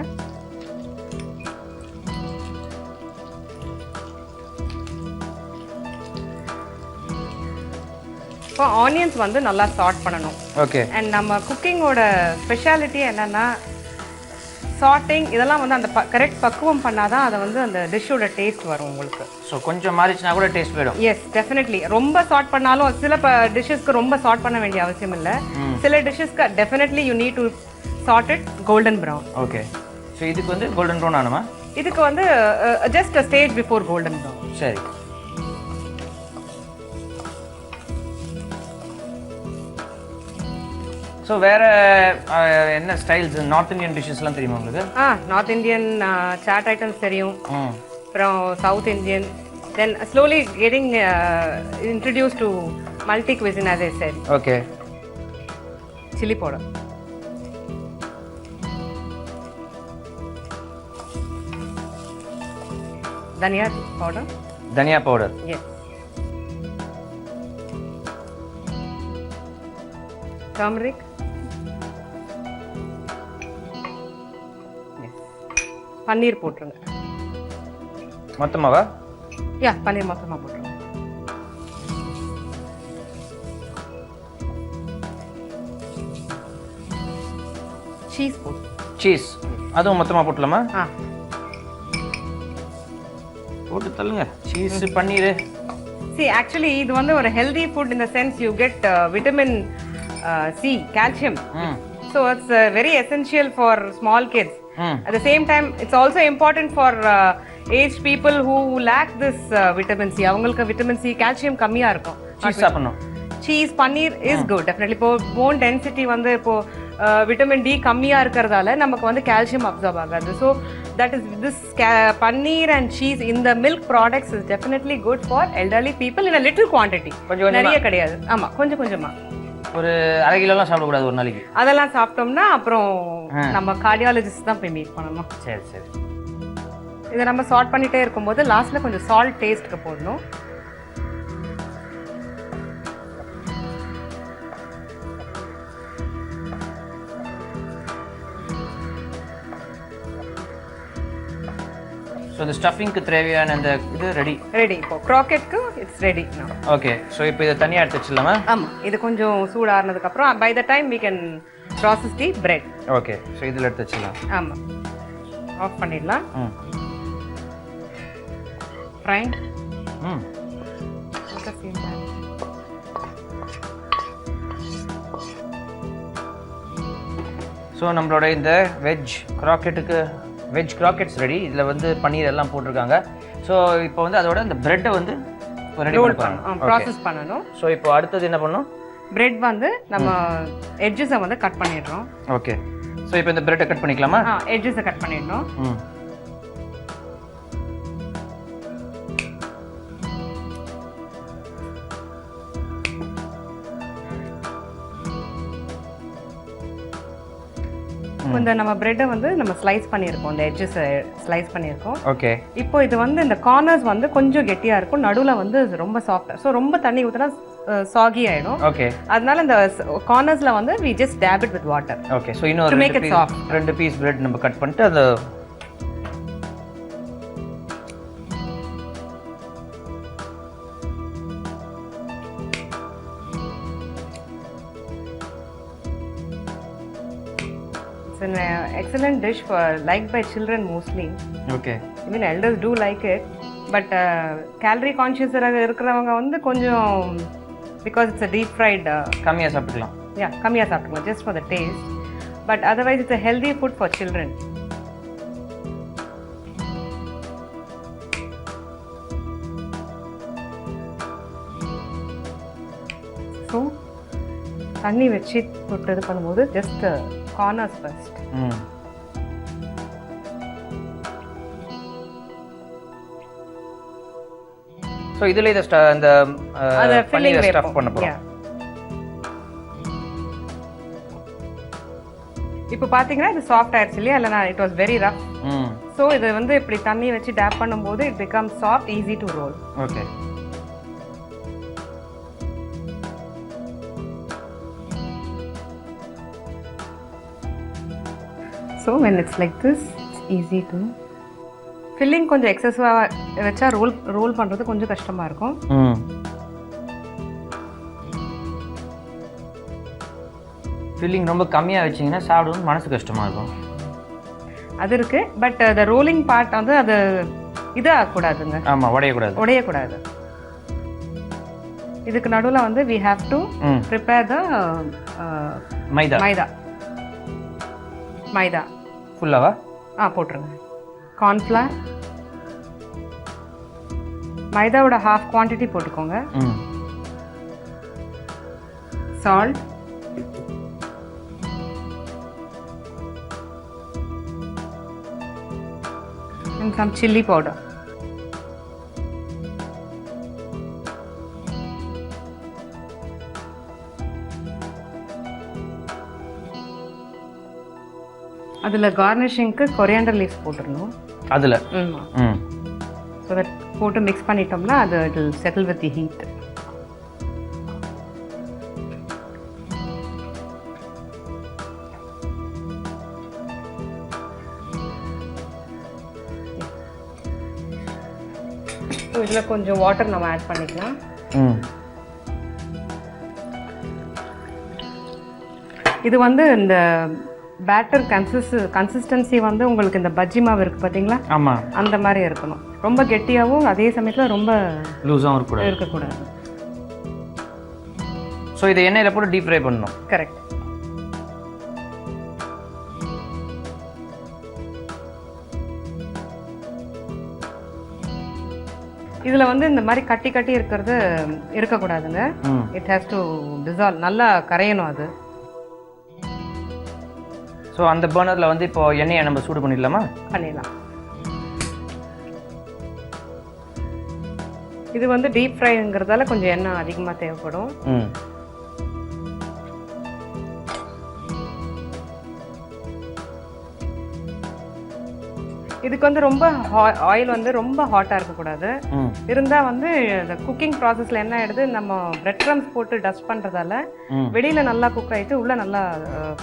இப்போ ஆனியன்ஸ் வந்து நல்லா சாட் பண்ணணும். ஓகே, அண்ட் நம்ம குக்கிங்கோட ஸ்பெஷாலிட்டி என்னன்னா சாட்டிங் இதெல்லாம் வந்து அந்த கரெக்ட் பக்குவம் பண்ணாதான் அதை வந்து அந்த டிஷ்ஷோட டேஸ்ட் வரும் உங்களுக்கு. ஸோ கொஞ்சம் மாறிச்சுனா கூட டேஸ்ட் போயிடும். Yes definitely. ரொம்ப சாட் பண்ணாலும் சில டிஷ்ஷஸ்க்கு ரொம்ப சாட் பண்ண வேண்டிய அவசியம் இல்லை. சில டிஷ்ஷஸ்க்கு definitely you need to saute it golden brown. Okay, so இதுக்கு வந்து கோல்டன் ப்ரௌன் ஆனுமா? இதுக்கு வந்து just a stage before golden brown. சரி. ஸோ வேற என்ன ஸ்டைல்ஸ் நார்த் இந்தியன் டிஷ்ஷஸ்லாம் தெரியுமா உங்களுக்கு? நார்த் இந்தியன் சாட் ஐட்டம்ஸ் தெரியும். அப்புறம் south Indian then slowly getting introduce to multi cuisine as I said. Okay, chilli powder, தனியா பவுடர். Yes, turmeric. பன்னீர் போட்டுருங்க. மொத்தமாவா? யா, பன்னீர் மொத்தமாக போட்டுருங்க. சீஸ் போட்டு. சீஸ் அதுவும் மொத்தமாக போட்டலாமா? போட்டு தள்ளுங்க. சீஸ், பன்னீர். See, actually இது வந்து ஒரு healthy food in the sense you get vitamin C, calcium. So it's very essential for small kids. At the same time, it's also important for aged people who lack this vitamin C. அவங்களுக்கு vitamin C, calcium கம்மியா இருக்கும். Cheese சாப்பிடணும். Cheese, paneer is good definitely. இப்போ bone density வந்து இப்போ vitamin D கம்மியா இருக்கிறதால நமக்கு வந்து கால்சியம் அப்சார்ப் ஆகாது. So that is this paneer and cheese இந்த milk products is definitely good for elderly people in a little quantity. கொஞ்சம் நிறைய கிடையாது. ஆமா, கொஞ்சம் கொஞ்சமா. ஒரு அரை கிலோலாம் சாப்பிடக்கூடாது ஒரு நாளைக்கு. அதெல்லாம் சாப்பிட்டோம்னா அப்புறம் நம்ம கார்டியாலஜிஸ்ட் தான் போய் மீட் பண்ணணும். சரி சரி. இதை நம்ம சார்ட் பண்ணிட்டே இருக்கும்போது லாஸ்ட்ல கொஞ்சம் சால்ட் டேஸ்ட்க்கு போடணும். ஸோ இந்த ஸ்டஃபிங்க்கு தேவையான அந்த இது ரெடி. இப்போ க்ராக்கெட்க்கு இட்ஸ் ரெடி. ஓகே, ஸோ இப்போ இதை தனியாக எடுத்து வச்சிடலாமா? ஆமாம், இது கொஞ்சம் சூடானதுக்கப்புறம் by the time we can process the bread. Okay, so இதில் எடுத்து வச்சிடலாம். ஆமாம், ஆஃப் பண்ணிடலாம். ஃப்ரைங். ஸோ நம்மளோட இந்த வெஜ் க்ராக்கெட்ஸ் ரெடி. இதில் வந்து பன்னீர் எல்லாம் போட்டிருக்காங்க. ஸோ இப்போ வந்து அதோட இந்த பிரெட்டை வந்து ரெடி பண்ணணும், ப்ராசஸ் பண்ணணும். ஸோ இப்போ அடுத்தது என்ன பண்ணணும்? பிரெட் வந்து நம்ம எட்ஜஸை வந்து கட் பண்ணிடுறோம். ஓகே, ஸோ இப்போ இந்த பிரெட்டை கட் பண்ணிக்கலாமா? எட்ஜஸை கட் பண்ணிடணும். இப்போ இந்த நம்ம பிரெட்டை வந்து நம்ம ஸ்லைஸ் பண்ணியிருக்கோம், இந்த எட்ஜஸ் ஸ்லைஸ் பண்ணியிருக்கோம். ஓகே. இப்போ இது வந்து இந்த கார்னர்ஸ் வந்து கொஞ்சம் கெட்டியாக இருக்கும், நடுவில் வந்து ரொம்ப சாஃப்டாக. ஸோ ரொம்ப தண்ணி ஊற்றினா சாகி ஆகிடும். ஓகே. அதனால இந்த கார்னர்ஸில் வந்து we just dab it with water. Okay. So இன்னொரு 2 பீஸ் பிரெட் நம்ம கட் பண்ணிட்டு அதை It's an excellent dish for liked by children mostly. Okay. Even elders do like it, but calorie conscious இருக்கிறவங்க வந்து கொஞ்சம் because it's a deep fried கம்மியா சாப்பிடலாம். Yeah, கம்மியா சாப்பிடலாம் just for the taste. But otherwise it's a healthy food for children. So தண்ணி வச்சு தொட்டு இது பண்ணும்போது just corners first. சோ இதுல இந்த பன்னீர் ஸ்டஃப் பண்ண போறோம். இப்போ பாத்தீங்கன்னா இது சாஃப்ட் ஆயிடுச்சு இல்லையா? இல்லனா it was very rough. So இது வந்து இப்படி தண்ணி வச்சு டேப் பண்ணும்போது it becomes soft, easy to roll. Okay. So when it's like this, it's easy to filling கொஞ்சம் எக்ஸஸிவா வெச்சா ரோல் பண்றது கொஞ்சம் கஷ்டமா இருக்கும். ஃபில்லிங் ரொம்ப கம்மியா வெச்சீங்கன்னா சாப்பிடுறது மனசு கஷ்டமா இருக்கும். அது இருக்கு, பட் the rolling part வந்து அது இதா கூடாதுங்க. ஆமா, உடைய கூடாது. இதுக்கு நடுவுல வந்து we have to prepare the மைதா ஃபுல்லாவா? போட்டுருங்க. கார்ன்ஃப்ளவர் மைதாவோட half குவாண்டிட்டி போட்டுக்கோங்க. Salt, and some chili powder. அதுல கார்னிஷிங்க்கு கொரியாண்டர் லீவ்ஸ் போட்டுறணும். அதுல ஸோ தட் போட்டு மிக்ஸ் பண்ணிட்டோம்னா அது it will settle with the heat. இதில் கொஞ்சம் வாட்டர் நம்ம ஆட் பண்ணிக்கலாம். இது வந்து இந்த பேட்டர் கன்சிஸ்டன்சி வந்து உங்களுக்கு இந்த பஜ்ஜி மாவு இருக்கு பாத்தீங்களா? ஆமா, அந்த மாதிரி இருக்கணும். ரொம்ப கெட்டியாவும் அதே சமயத்துல ரொம்ப லூஸாவும் இருக்கக்கூடாது. ஸோ இதை எண்ணெயில போட்டு டீப் ஃப்ரை பண்ணணும். கரெக்ட். இதுல வந்து இந்த மாதிரி கட்டி கட்டி இருக்கிறது இருக்கக்கூடாதுங்க. இட் ஹேஸ் டு டிசால்வ், நல்லா கரையணும் அது. ஸோ அந்த பர்னரில் வந்து இப்போ எண்ணெயை நம்ம சூடு பண்ணிடலாமா? பண்ணிடலாம். இது வந்து டீப் ஃப்ரைங்கிறதால கொஞ்சம் எண்ணெய் அதிகமாக தேவைப்படும். இதுக்கு வந்து ரொம்ப ஆயில் வந்து ரொம்ப ஹாட்டாக இருக்கக்கூடாது. இருந்தால் வந்து இந்த குக்கிங் ப்ராசஸில் என்ன ஆகிடுது, நம்ம பிரெட் க்ரம்ஸ் போட்டு டஸ்ட் பண்ணுறதால வெளியில் நல்லா குக் ஆகிட்டு உள்ளே நல்லா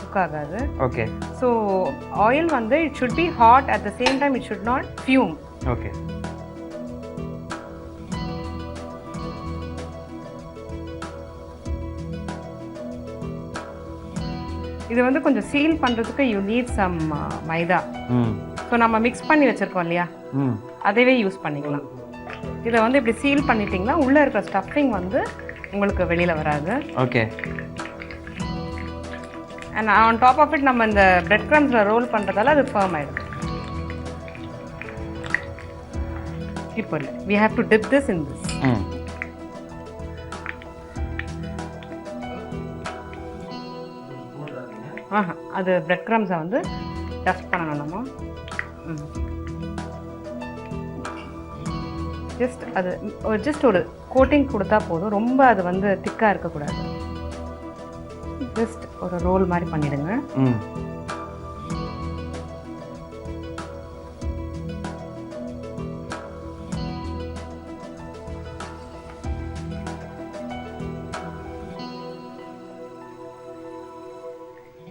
குக் ஆகாது. ஓகே. ஸோ ஆயில் வந்து it should be hot, at the same time it should not fume. Okay. இது வந்து கொஞ்சம் சீல் பண்ணுறதுக்கு you need some maida. So நம்ம மிக்ஸ் பண்ணி வச்சுருக்கோம் இல்லையா, அதைவே யூஸ் பண்ணிக்கலாம். இதை வந்து இப்படி சீல் பண்ணிட்டீங்கன்னா உள்ளே இருக்கிற ஸ்டஃபிங் வந்து உங்களுக்கு வெளியில் வராது. Okay. And on top of it நம்ம இந்த பிரெட் க்ரம்ஸில் ரோல் பண்ணுறதால அது ஃபர்ம் ஆகிடும். இப்போ இல்லை, we have to dip this in this. அது பிரெட் க்ரம்ஸை வந்து டஸ்ட் பண்ணணும் நம்ம. ஜஸ்ட் ஒரு கோட்டிங் கொடுத்தா போதும், ரொம்ப அது வந்து திக்காக இருக்கக்கூடாது. ஜஸ்ட் ஒரு ரோல் மாதிரி பண்ணிடுங்க.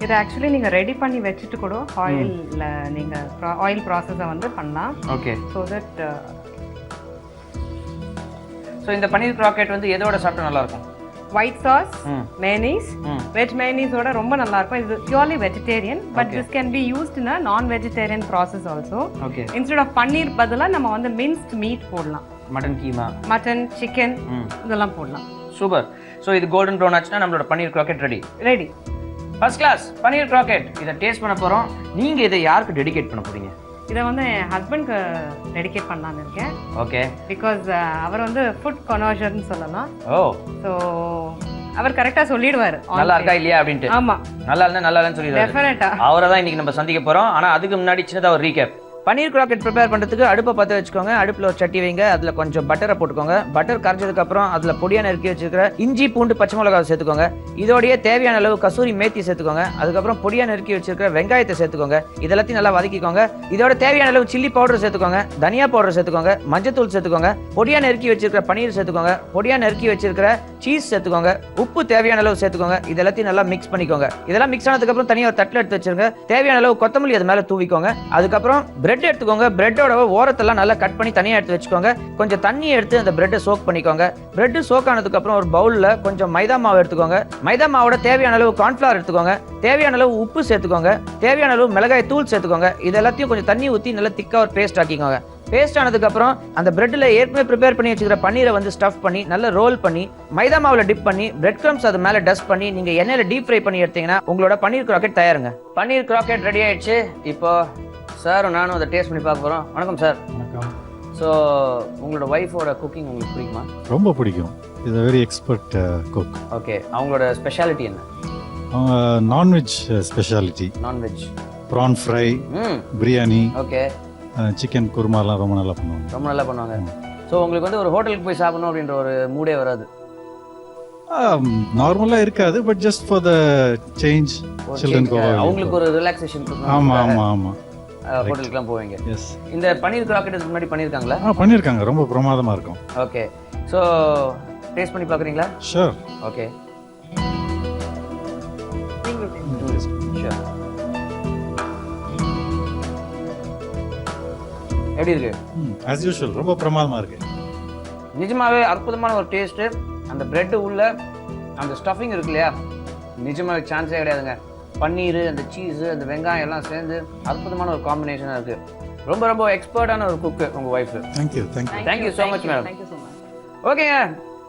இதை ஆக்சுவலி நீங்கள் ரெடி பண்ணி வச்சுட்டு கூட ஆயிலில் நீங்கள் ஆயில் ப்ராசஸை வந்து பண்ணலாம். ஓகே. ஸோ தட் ஸோ இந்த பன்னீர் கிராக்கெட் வந்து எதோட சாப்பிட்டா நல்லா இருக்கும்? ஒயிட் சாஸ், மேனீஸ், வெஜ் மேனீஸோட ரொம்ப நல்லா இருக்கும். இது purely vegetarian, but this can be used in a non vegetarian process also. Okay. Instead of paneer பதிலாக நம்ம வந்து மின்ஸ்ட் மீட் போடலாம். மட்டன் கீமா, மட்டன், சிக்கன் இதெல்லாம் போடலாம். சூப்பர். ஸோ இது கோல்டன் ப்ரௌன் ஆச்சுன்னா நம்மளோட paneer croquette ready. Ready. First class paneer croquette. இதை டேஸ்ட் பண்ண போகிறோம். நீங்கள் இதை யாருக்கு டெடிகேட் பண்ண போறீங்க? இதை வந்து என் ஹஸ்பண்ட்க்கு டெடிகேட் பண்ணலான்னு இருக்கேன். ஓகே. பிகாஸ் அவர் வந்து ஃபுட் கன்வர்ஷன் சொல்லலாம். ஓ. ஸோ அவர் கரெக்டாக சொல்லிடுவார் நல்லா இருக்கா இல்லையா அப்படின்ட்டு. ஆமாம், நல்லா இருந்தா நல்லா இல்லைன்னு சொல்லிடுவாரு. டெஃபினட்டா. அவரை தான் இன்னைக்கு நம்ம சந்திக்க போகிறோம். ஆனால் அதுக்கு முன்னாடி சின்னதாக ஒரு ரீகேப். பன்னீர் கிராக்கெட் ப்ரிப்பேர் பண்ணுறதுக்கு அடுப்பை பற்ற வச்சுக்கோங்க. அடுப்பில் ஒரு சட்டி வைங்க. அதில் கொஞ்சம் பட்டரை போட்டுக்கோங்க. பட்டர் கரைஞ்சதுக்கப்புறம் அதில் பொடியாக நறுக்கி வச்சுருக்கிற இஞ்சி பூண்டு பச்சை மிளகாவை சேர்த்துக்கோங்க. இதோடைய தேவையான அளவு கசூரி மேத்தி சேர்த்துக்கோங்க. அதுக்கப்புறம் பொடியாக நறுக்கி வச்சிருக்கிற வெங்காயத்தை சேர்த்துக்கோங்க. இதெல்லாத்தையும் நல்லா வதக்கிக்கோங்க. இதோட தேவையான அளவு சில்லி பவுடர் சேர்த்துக்கோங்க. தனியா பவுடர் சேர்த்துக்கோங்க. மஞ்சத்தூள் சேர்த்துக்கோங்க. பொடியாக நறுக்கி வச்சிருக்கிற பன்னீர் சேர்த்துக்கோங்க. பொடியாக நறுக்கி வச்சிருக்கிற சீஸ் சேர்த்துக்கோங்க. உப்பு தேவையான அளவு சேர்த்துக்கோங்க. இதெல்லாத்தையும் நல்லா மிக்ஸ் பண்ணிக்கோங்க. இதெல்லாம் மிக்ஸ் ஆனதுக்கப்புறம் தனியாக ஒரு தட்டில் எடுத்து வச்சிருங்க. தேவையான அளவு கொத்தமல்லி அது மேலே தூவிக்கோங்க. அதுக்கப்புறம் பிரெட் எடுத்துக்கோங்க. பிரெட்டோட ஓரத்தெல்லாம் நல்லா கட் பண்ணி தனியாக எடுத்து வச்சுக்கோங்க. கொஞ்சம் தண்ணியை எடுத்து அந்த பிரெட்டை சோக் பண்ணிக்கோங்க. பிரெட் சோக் ஆனதுக்கு அப்புறம் ஒரு பவுலில் கொஞ்சம் மைதா மாவு எடுத்துக்கோங்க. மைதா மாவோட தேவையான அளவு கார்ன்ஃப்ளவர் எடுத்துக்கோங்க. தேவையான அளவு உப்பு சேர்த்துக்கோங்க. தேவையான அளவு மிளகாய் தூள் சேர்த்துக்கோங்க. இது எல்லாத்தையும் கொஞ்சம் தண்ணி ஊற்றி நல்லா திக்காக ஒரு பேஸ்ட் ஆக்கிக்கோங்க. பேஸ்ட் ஆனதுக்கப்புறம் அந்த பிரெட்டில் ஏற்கனவே ப்ரிப்பேர் பண்ணி வச்சுக்கிற பன்னீரை வந்து ஸ்டஃப் பண்ணி நல்லா ரோல் பண்ணி மைதா மாவில் டிப் பண்ணி பிரெட் க்ரம்ஸ் அது மேலே டஸ்ட் பண்ணி நீங்கள் எண்ணெயில் டீப் ஃப்ரை பண்ணி எடுத்தீங்கன்னா உங்களோட பன்னீர் கிராக்கெட் தயாருங்க. பன்னீர் கிராக்கெட் ரெடி ஆயிடுச்சு. இப்போ சாரும் நானும் அதை டேஸ்ட் பண்ணி பார்க்க போகிறோம். வணக்கம் சார். வணக்கம். ஸோ உங்களோட ஒய்ஃபோட குக்கிங் உங்களுக்கு பிடிக்குமா? ரொம்ப பிடிக்கும். இது வெரி எக்ஸ்பர்ட் குக். ஓகே. அவங்களோட ஸ்பெஷாலிட்டி என்ன? அவங்க non veg speciality. Non veg prawn fry, biryani, okay, chicken குருமாலாம் ரொம்ப நல்லா பண்ணுவாங்க. ரொம்ப நல்லா பண்ணுவாங்க. ஸோ உங்களுக்கு வந்து ஒரு ஹோட்டலுக்கு போய் சாப்பிடணும் அப்படின்ற ஒரு மூடே வராது? நார்மலாக இருக்காது, but just for the change children go. அவங்களுக்கு ஒரு ரிலாக்ஸேஷன். ஆமாம் ஆமாம் ஆமாம். ஹோட்டலுக்குலாம் போவீங்க. எஸ். இந்த பன்னீர் கிராக்கெட் முன்னாடி பண்ணியிருக்காங்களா? பண்ணியிருக்காங்க. ரொம்ப பிரமாதமாக இருக்கும். ஓகே. ஸோ டேஸ்ட் பண்ணி பார்க்குறீங்களா? ஷூர். ஓகே. எப்படி இருக்கு? ஆஸ் யூஷுவல் ரொம்ப பிரமாதமாக இருக்கு. நிஜமாவே அற்புதமான ஒரு டேஸ்ட்டு. அந்த பிரெட்டு உள்ள அந்த ஸ்டஃபிங் இருக்கு இல்லையா, நிஜமாவே சான்ஸே கிடையாதுங்க. பன்னீர், அந்த சீஸு, அந்த வெங்காயம் எல்லாம் சேர்ந்து அற்புதமான ஒரு காம்பினேஷனாக இருக்குது. ரொம்ப ரொம்ப எக்ஸ்பர்ட்டான ஒரு குக்கு உங்கள் wife. Thank you thank you thank you so much madam. Thank you so much. ஓகேங்க,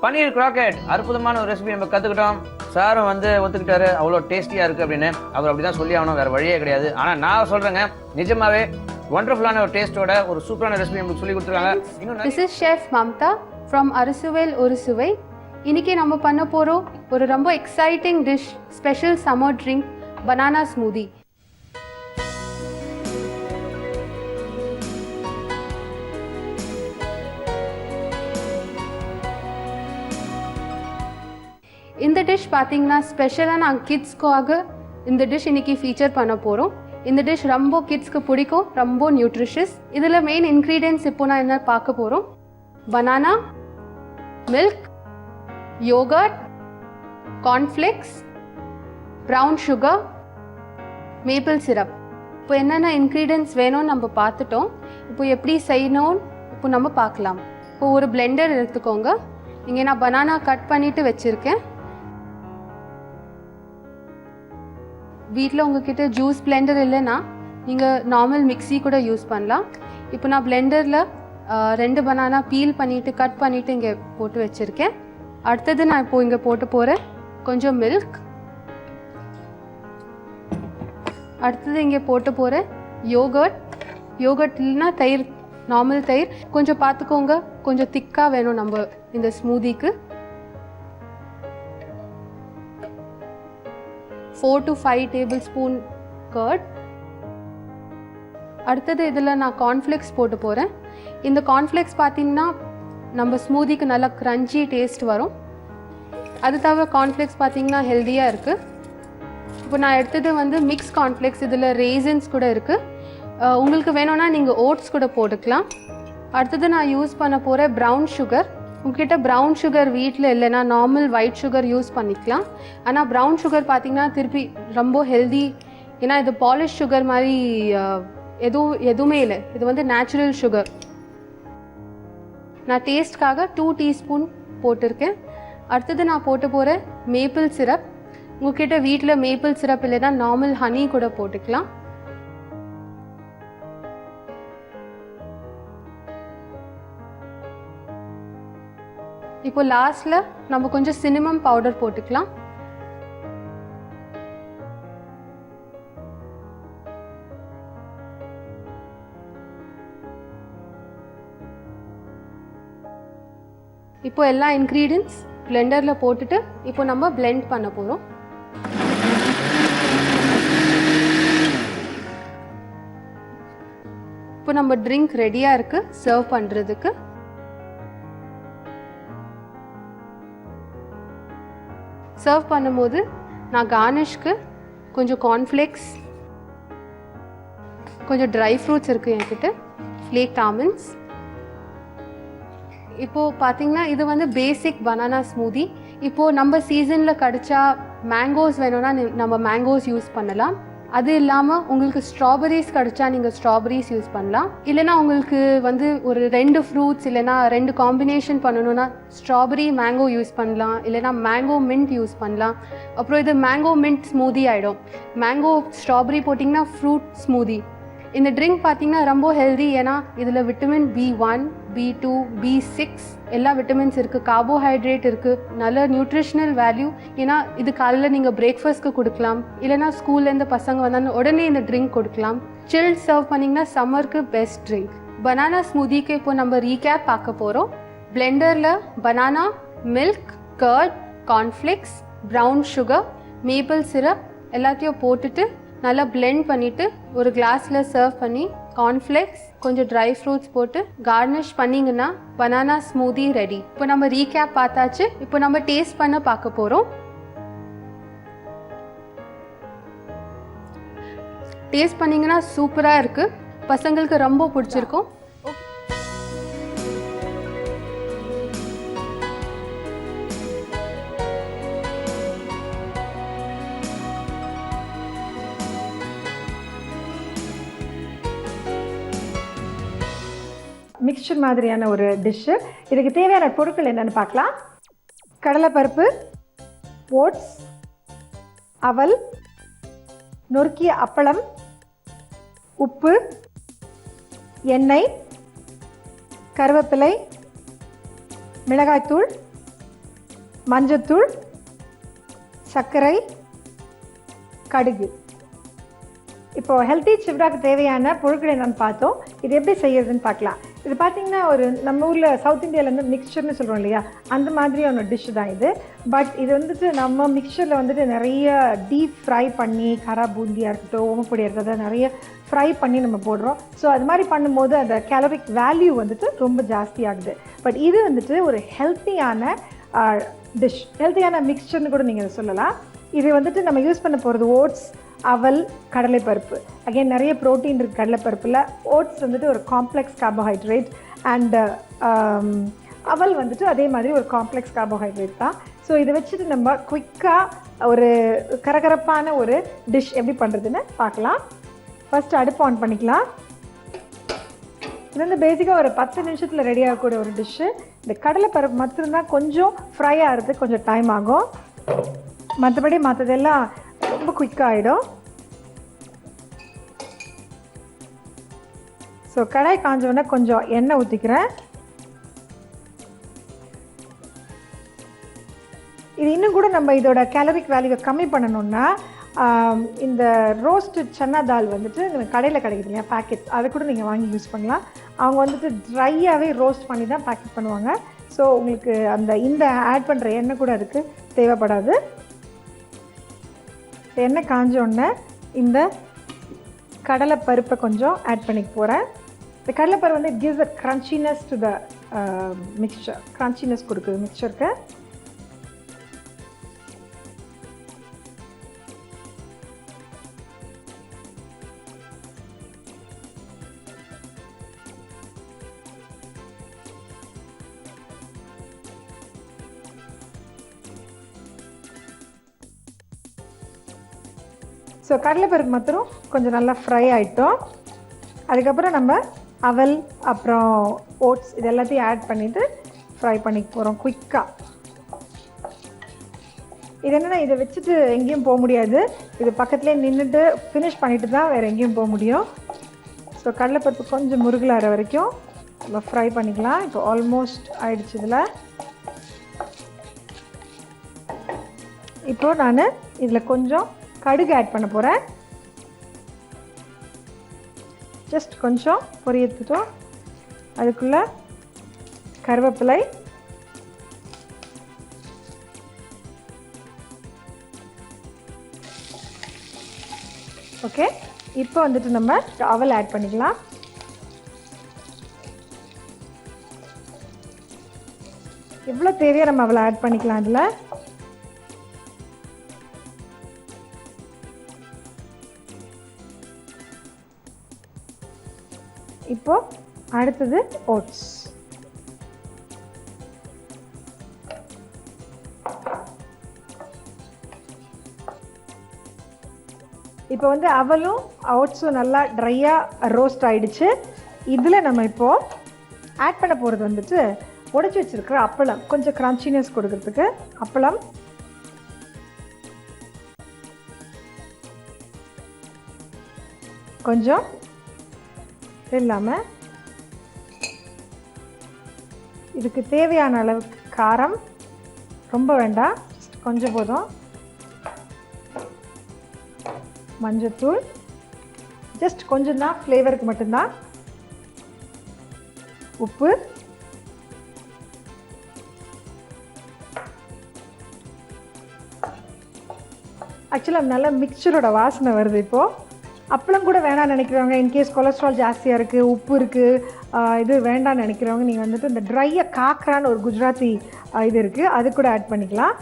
பன்னீர் கிராக்கெட் அற்புதமான ஒரு ரெசிபி நம்ம கற்றுக்கிட்டோம். சாரும் வந்து ஒத்துக்கிட்டாரு அவ்வளோ டேஸ்டியாக இருக்குது அப்படின்னு. அவர் அப்படி தான் சொல்லி ஆகணும், வேறு வழியே கிடையாது. ஆனால் நான் சொல்கிறேங்க, நிஜமாவே ஒண்டர்ஃபுல்லான ஒரு டேஸ்ட்டோட ஒரு சூப்பரான ரெசிபி நமக்கு சொல்லி கொடுத்துருக்காங்க. This is chef Mamta from அறுசுவேல் ஒரு சுவை. இன்னைக்கு நம்ம பண்ண போகிறோம் ஒரு ரொம்ப exciting dish, special summer drink, banana smoothie. இந்த டிஷ் பார்த்தீங்கன்னா ஸ்பெஷலாக நாங்கள் கிட்ஸ்க்காக இந்த டிஷ் இன்னைக்கு ஃபீச்சர் பண்ண போகிறோம். இந்த டிஷ் ரொம்ப கிட்ஸ்க்கு பிடிக்கும், ரொம்ப நியூட்ரிஷியஸ். இதில் மெயின் இன்க்ரீடியன்ட்ஸ் இப்போ நான் என்ன பார்க்க போகிறோம்: banana, milk, yoghurt, cornflakes, brown sugar, maple syrup. இப்போ என்னென்ன இன்க்ரீடியன்ட்ஸ் வேணும்னு நம்ம பார்த்துட்டோம். இப்போ எப்படி செய்யணும்னு இப்போ நம்ம பார்க்கலாம். இப்போ ஒரு பிளெண்டர் எடுத்துக்கோங்க. இங்கே நான் பனானா கட் பண்ணிவிட்டு வச்சுருக்கேன். வீட்டில் உங்ககிட்ட ஜூஸ் பிளெண்டர் இல்லைன்னா நீங்கள் நார்மல் மிக்ஸி கூட யூஸ் பண்ணலாம். இப்போ நான் பிளெண்டரில் 2 பனானா பீல் பண்ணிவிட்டு கட் பண்ணிவிட்டு இங்கே போட்டு வச்சுருக்கேன். அடுத்தது நான் இப்போது இங்கே போட்டு போகிறேன் கொஞ்சம் மில்க். அடுத்தது இங்கே போட்டு போகிறேன் யோகர்ட். யோகர்ட் இல்லைன்னா தயிர், நார்மல் தயிர். கொஞ்சம் பார்த்துக்கோங்க, கொஞ்சம் திக்காக வேணும் நம்ம இந்த ஸ்மூதிக்கு. 4 to 5 tablespoon curd. அடுத்தது இதில் நான் கார்ன்ஃப்ளேக்ஸ் போட்டு போகிறேன். இந்த கார்ன்ஃப்ளேக்ஸ் பார்த்தீங்கன்னா நம்ம ஸ்மூதிக்கு நல்லா க்ரன்ச்சி டேஸ்ட் வரும். அது தவிர கார்ன்ஃப்ளேக்ஸ் பார்த்தீங்கன்னா ஹெல்த்தியாக இருக்குது. இப்போ நான் எடுத்தது வந்து மிக்ஸ் கார்ன்ஃப்ளேக்ஸ். இதில் ரேசின்ஸ் கூட இருக்குது. உங்களுக்கு வேணும்னா நீங்கள் ஓட்ஸ் கூட போட்டுக்கலாம். அடுத்தது நான் யூஸ் பண்ண போகிற ப்ரௌன் சுகர். உங்ககிட்ட ப்ரௌன் சுகர் வீட்டில் இல்லைன்னா நார்மல் ஒயிட் சுகர் யூஸ் பண்ணிக்கலாம். ஆனால் ப்ரௌன் சுகர் பார்த்திங்கன்னா திருப்பி ரொம்ப ஹெல்தி. ஏன்னா இது பாலிஷ் சுகர் மாதிரி எதுவுமே இல்லை. இது வந்து நேச்சுரல் சுகர். நான் டேஸ்ட்காக 2 டீஸ்பூன் போட்டிருக்கேன். அடுத்தது நான் போட்டு போகிறேன் மேப்பிள் சிரப். உங்ககிட்ட வீட்டில் மேப்பிள் சிரப் இல்லைன்னா நார்மல் ஹனி கூட போட்டுக்கலாம். இப்போ லாஸ்ட்ல நம்ம கொஞ்சம் சின்னமன் பவுடர் போட்டுக்கலாம். இப்போ எல்லா இன்க்ரீடியன்ட்ஸ் பிளெண்டர்ல போட்டுட்டு இப்போ நம்ம blend பண்ண போறோம். இப்போ நம்ம ட்ரிங்க் ரெடியா இருக்கு சர்வ் பண்றதுக்கு. சர்வ் பண்ணும்போது நான் கார்னிஷ்க்கு கொஞ்சம் கார்ன்ஃப்ளேக்ஸ், கொஞ்சம் ட்ரை ஃப்ரூட்ஸ் இருக்குது என்கிட்ட, ஃப்ளேக் ஆல்மண்ட்ஸ். இப்போது பார்த்தீங்கன்னா இது வந்து பேசிக் பனானா ஸ்மூதி. இப்போது நம்ம சீசனில் கிடச்சா மேங்கோஸ் வேணும்னா நம்ம மேங்கோஸ் யூஸ் பண்ணலாம். அது இல்லாமல் உங்களுக்கு ஸ்ட்ராபெரிஸ் கிடச்சா நீங்கள் ஸ்ட்ராபெரிஸ் யூஸ் பண்ணலாம். இல்லைனா உங்களுக்கு வந்து ஒரு 2 ஃப்ரூட்ஸ் இல்லைனா 2 காம்பினேஷன் பண்ணணுன்னா ஸ்ட்ராபெரி மேங்கோ யூஸ் பண்ணலாம், இல்லைனா மேங்கோ மின்ட் யூஸ் பண்ணலாம். அப்புறம் இது மேங்கோ மின்ட் ஸ்மூதி ஆகிடும். மேங்கோ ஸ்ட்ராபெரி போட்டிங்கன்னா ஃப்ரூட் ஸ்மூதி. இந்த ட்ரிங்க் பார்த்தீங்கன்னா ரொம்ப ஹெல்தி. ஏன்னா இதில் விட்டமின் B1, B2, B6 எல்லா விட்டமின்ஸ் இருக்குது, கார்போஹைட்ரேட் இருக்குது, நல்ல நியூட்ரிஷனல் வேல்யூ. ஏன்னா இது காலையில் நீங்கள் பிரேக்ஃபாஸ்ட்க்கு கொடுக்கலாம், இல்லைனா ஸ்கூல்லேருந்து பசங்க வந்தாலும் உடனே இந்த ட்ரிங்க் கொடுக்கலாம். சில்ட் சர்வ் பண்ணிங்கன்னா சம்மருக்கு பெஸ்ட் ட்ரிங்க். பனானா ஸ்மூதிக்கு இப்போ நம்ம ரீகேப் பார்க்க போகிறோம். பிளெண்டரில் banana, milk, curd, cornflakes, brown sugar, maple syrup எல்லாத்தையும் போட்டுட்டு நல்லா பிளெண்ட் பண்ணிவிட்டு ஒரு கிளாஸில் சர்வ் பண்ணி கார்ன்ஃப்ளேக்ஸ் கொஞ்சம் ட்ரை ஃப்ரூட்ஸ் போட்டு கார்னிஷ் பண்ணிங்கன்னா பனானா ஸ்மூதி ரெடி. இப்போ நம்ம ரீகேப் பார்த்தாச்சு. இப்போ நம்ம டேஸ்ட் பண்ண பார்க்க போகிறோம். டேஸ்ட் பண்ணிங்கன்னா சூப்பராக இருக்குது, பசங்களுக்கு ரொம்ப பிடிச்சிருக்கும். மிக்சர் மாதிரியான ஒரு டிஷ்ஷு. இதுக்கு தேவையான பொருட்கள் என்னென்னு பார்க்கலாம். கடலைப்பருப்பு, ஓட்ஸ், அவல், நொறுக்கிய அப்பளம், உப்பு, எண்ணெய், கருவேப்பிலை, மிளகாய்த்தூள், மஞ்சத்தூள், சர்க்கரை, கடுகு. இப்போது ஹெல்த்தி சிவ்டாக்கு தேவையான பொருட்கள் என்னென்னு பார்த்தோம். இது எப்படி செய்யறதுன்னு பார்க்கலாம். இது பார்த்திங்கன்னா ஒரு நம்ம ஊரில் சவுத் இந்தியாவிலேருந்து மிக்சர்னு சொல்கிறோம் இல்லையா, அந்த மாதிரியான டிஷ்ஷு தான் இது. பட் இது வந்துட்டு நம்ம மிக்சரில் வந்துட்டு நிறைய டீப் ஃப்ரை பண்ணி, காரா பூந்தியாக இருக்கட்டும், ஓமப்பொடியாக இருக்கட்டும், நிறைய ஃப்ரை பண்ணி நம்ம போடுறோம். ஸோ அது மாதிரி பண்ணும்போது அந்த கேலரிக் வேல்யூ வந்துட்டு ரொம்ப ஜாஸ்தி ஆகுது. பட் இது வந்துட்டு ஒரு ஹெல்த்தியான டிஷ், ஹெல்த்தியான மிக்சர்னு கூட நீங்கள் சொல்லலாம். இது வந்துட்டு நம்ம யூஸ் பண்ண போகிறது ஓட்ஸ், அவல், கடலைப்பருப்பு. அகைன் நிறைய ப்ரோட்டீன் இருக்குது கடலைப்பருப்பில். ஓட்ஸ் வந்துட்டு ஒரு காம்ப்ளெக்ஸ் கார்போஹைட்ரேட் அண்ட் அவல் வந்துட்டு அதே மாதிரி ஒரு காம்ப்ளெக்ஸ் கார்போஹைட்ரேட் தான். ஸோ இதை வச்சுட்டு நம்ம குயிக்காக ஒரு கரகரப்பான ஒரு டிஷ் எப்படி பண்ணுறதுன்னு பார்க்கலாம். ஃபஸ்ட்டு அடுப்பு ஆன் பண்ணிக்கலாம். இது வந்து பேசிக்காக ஒரு 10 நிமிஷத்தில் ரெடி ஆகக்கூடிய ஒரு டிஷ்ஷு. இந்த கடலைப்பருப்பு மட்டும்தான் கொஞ்சம் ஃப்ரை ஆகிறதுக்கு கொஞ்சம் டைம் ஆகும். மற்றபடி மற்றதெல்லாம் ரொம்ப குயிக்காகிடும். ஸோ கடாய் காஞ்சோடனே கொஞ்சம் எண்ணெய் ஊற்றிக்கிறேன். இது இன்னும் கூட நம்ம இதோட கேலரிக் வேல்யூவை கம்மி பண்ணணுன்னா இந்த ரோஸ்ட்டு சன்னா தால் வந்துட்டு கடையில் கிடைக்குது இல்லையா பேக்கெட், அதை கூட நீங்கள் வாங்கி யூஸ் பண்ணலாம். அவங்க வந்துட்டு ட்ரையாகவே ரோஸ்ட் பண்ணி தான் பேக்கெட் பண்ணுவாங்க. ஸோ உங்களுக்கு இந்த ஆட் பண்ணுற எண்ணெய் கூட அதுக்கு தேவைப்படாது. எண்ணெய் காஞ்சோடனே இந்த கடலைப்பருப்பை கொஞ்சம் ஆட் பண்ணிக்க போகிறேன். இந்த கடலைப்பருப்பு வந்து it gives a crunchiness to the mixer, crunchiness கொடுக்குது மிக்சருக்கு. ஸோ கடலைப்பருப்பு மாத்திரம் கொஞ்சம் நல்லா ஃப்ரை ஆகிட்டோம். அதுக்கப்புறம் நம்ம அவல் அப்புறம் ஓட்ஸ் இது எல்லாத்தையும் ஆட் பண்ணிவிட்டு ஃப்ரை பண்ணிக்க போகிறோம் குயிக்காக. இது என்னென்னா இதை வச்சுட்டு எங்கேயும் போக முடியாது, இது பக்கத்துலேயே நின்றுட்டு ஃபினிஷ் பண்ணிட்டு தான் வேறு எங்கேயும் போக முடியும். ஸோ கடலைப்பருப்பு கொஞ்சம் முருகலாற வரைக்கும் நம்ம ஃப்ரை பண்ணிக்கலாம். இப்போ ஆல்மோஸ்ட் ஆயிடுச்சு. இதில் இப்போது நான் இதில் கொஞ்சம் கடுகு ஆட் பண்ண போகிறேன். ஜஸ்ட் கொஞ்சம் பொரியத்துட்டோம். அதுக்குள்ளே கருவேப்பிலை, ஓகே. இப்போ வந்துட்டு நம்ம அவல் ஆட் பண்ணிக்கலாம். எவ்வளோ தேவையோ நம்ம அவளை ஆட் பண்ணிக்கலாம். அதில் இப்போ அடுத்தது ஓட்ஸ். இப்போ வந்து அவலும் ஓட்ஸும் நல்லா ட்ரையாக ரோஸ்ட் ஆகிடுச்சு. இதில் நம்ம இப்போது ஆட் பண்ண போகிறது வந்துட்டு உடைச்சி வச்சுருக்கிற அப்பளம், கொஞ்சம் கிரன்ச்சினஸ் கொடுக்கறதுக்கு அப்பளம். கொஞ்சம் இல்லாமல் இதுக்கு தேவையான அளவுக்கு காரம், ரொம்ப வேண்டாம், கொஞ்சம் போதும். மஞ்சத்தூள் ஜஸ்ட் கொஞ்சம் தான், ஃப்ளேவருக்கு மட்டும்தான். உப்பு, ஆக்சுவலாக நல்ல மிக்சரோட வாசனை வருது. இப்போது அப்பளம் கூட வேண்டாம்னு நினைக்கிறவங்க, இன்கேஸ் கொலஸ்ட்ரால் ஜாஸ்தியாக இருக்குது, உப்பு இருக்குது, இது வேண்டாம்னு நினைக்கிறவங்க நீங்கள் வந்துட்டு இந்த ட்ரையாக காக்கரான்னு ஒரு குஜராத்தி இது இருக்குது, அது கூட ஆட் பண்ணிக்கலாம்.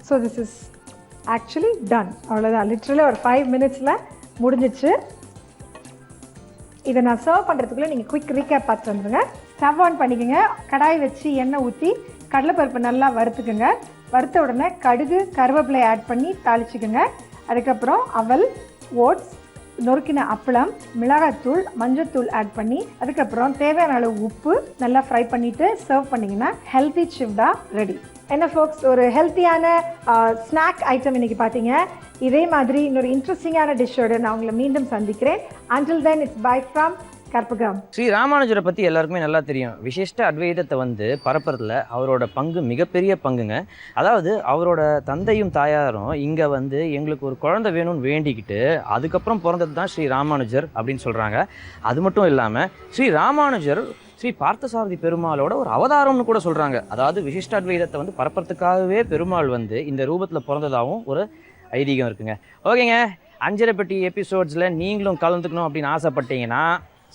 So this is actually ton. அவ்வளோதான், லிட்ரலி ஒரு 5 minutesல முடிஞ்சிச்சு. இதை நான் சர்வ் பண்ணுறதுக்குள்ளே நீங்கள் குயிக் ரீகேப் பார்த்து வந்துடுங்க. ஸ்டவ் ஆன் பண்ணிக்கோங்க. கடாய் வச்சு எண்ணெய் ஊற்றி கடலைப்பருப்பு நல்லா வறுத்துக்குங்க. வறுத்த உடனே கடுகு கருவேப்பிலை ஆட் பண்ணி தாளிச்சுக்குங்க. அதுக்கப்புறம் அவல், ஓட்ஸ், நொறுக்கின அப்பளம், மிளகாத்தூள், மஞ்சத்தூள் ஆட் பண்ணி அதுக்கப்புறம் தேவையான அளவு உப்பு நல்லா ஃப்ரை பண்ணிவிட்டு சர்வ் பண்ணிங்கன்னா ஹெல்த்தி சிவ்டா ரெடி. என்ன ஃபோக்ஸ், ஒரு ஹெல்த்தியான ஸ்நாக் ஐட்டம் இன்றைக்கி பார்த்தீங்க. இதே மாதிரி இன்னொரு இன்ட்ரெஸ்டிங்கான டிஷ்ஷோடு நான் உங்களை மீண்டும் சந்திக்கிறேன். Until then, it's bye from Karpagam. Sri ராமானுஜரை பற்றி எல்லாருக்குமே நல்லா தெரியும். விசிஷ்ட அத்வைதத்தை வந்து பரப்புறதுல அவரோட பங்கு மிகப்பெரிய பங்குங்க. அதாவது அவரோட தந்தையும் தாயாரும் இங்கே வந்து எங்களுக்கு ஒரு குழந்தை வேணும்னு வேண்டிக்கிட்டு அதுக்கப்புறம் பிறந்தது தான் ஸ்ரீ ராமானுஜர் அப்படின்னு சொல்கிறாங்க. அது மட்டும் இல்லாமல் ஸ்ரீ ராமானுஜர் ஸ்ரீ பார்த்தசாரதி பெருமாளோட ஒரு அவதாரம்னு கூட சொல்கிறாங்க. அதாவது விசிஷ்ட அத்வைதத்தை வந்து பரப்புறதுக்காகவே பெருமாள் வந்து இந்த ரூபத்தில் பிறந்ததாகவும் ஒரு ஐதீகம் இருக்குங்க. ஓகேங்க, அஞ்சரைப்பட்டி எபிசோட்ஸில் நீங்களும் கலந்துக்கணும் அப்படின்னு ஆசைப்பட்டீங்கன்னா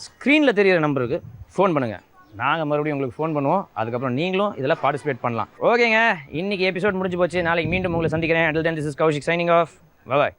ஸ்க்ரீனில் தெரிகிற நம்பருக்கு ஃபோன் பண்ணுங்கள். நாங்கள் மறுபடியும் உங்களுக்கு ஃபோன் பண்ணுவோம். அதுக்கப்புறம் நீங்களும் இதில் பார்ட்டிசிபேட் பண்ணலாம். ஓகேங்க, இன்றைக்கி எபிசோட் முடிஞ்சு போச்சு. நாளைக்கு மீண்டும் உங்களை சந்திக்கிறேன். Until then, this is Kaushik signing off. Bye bye.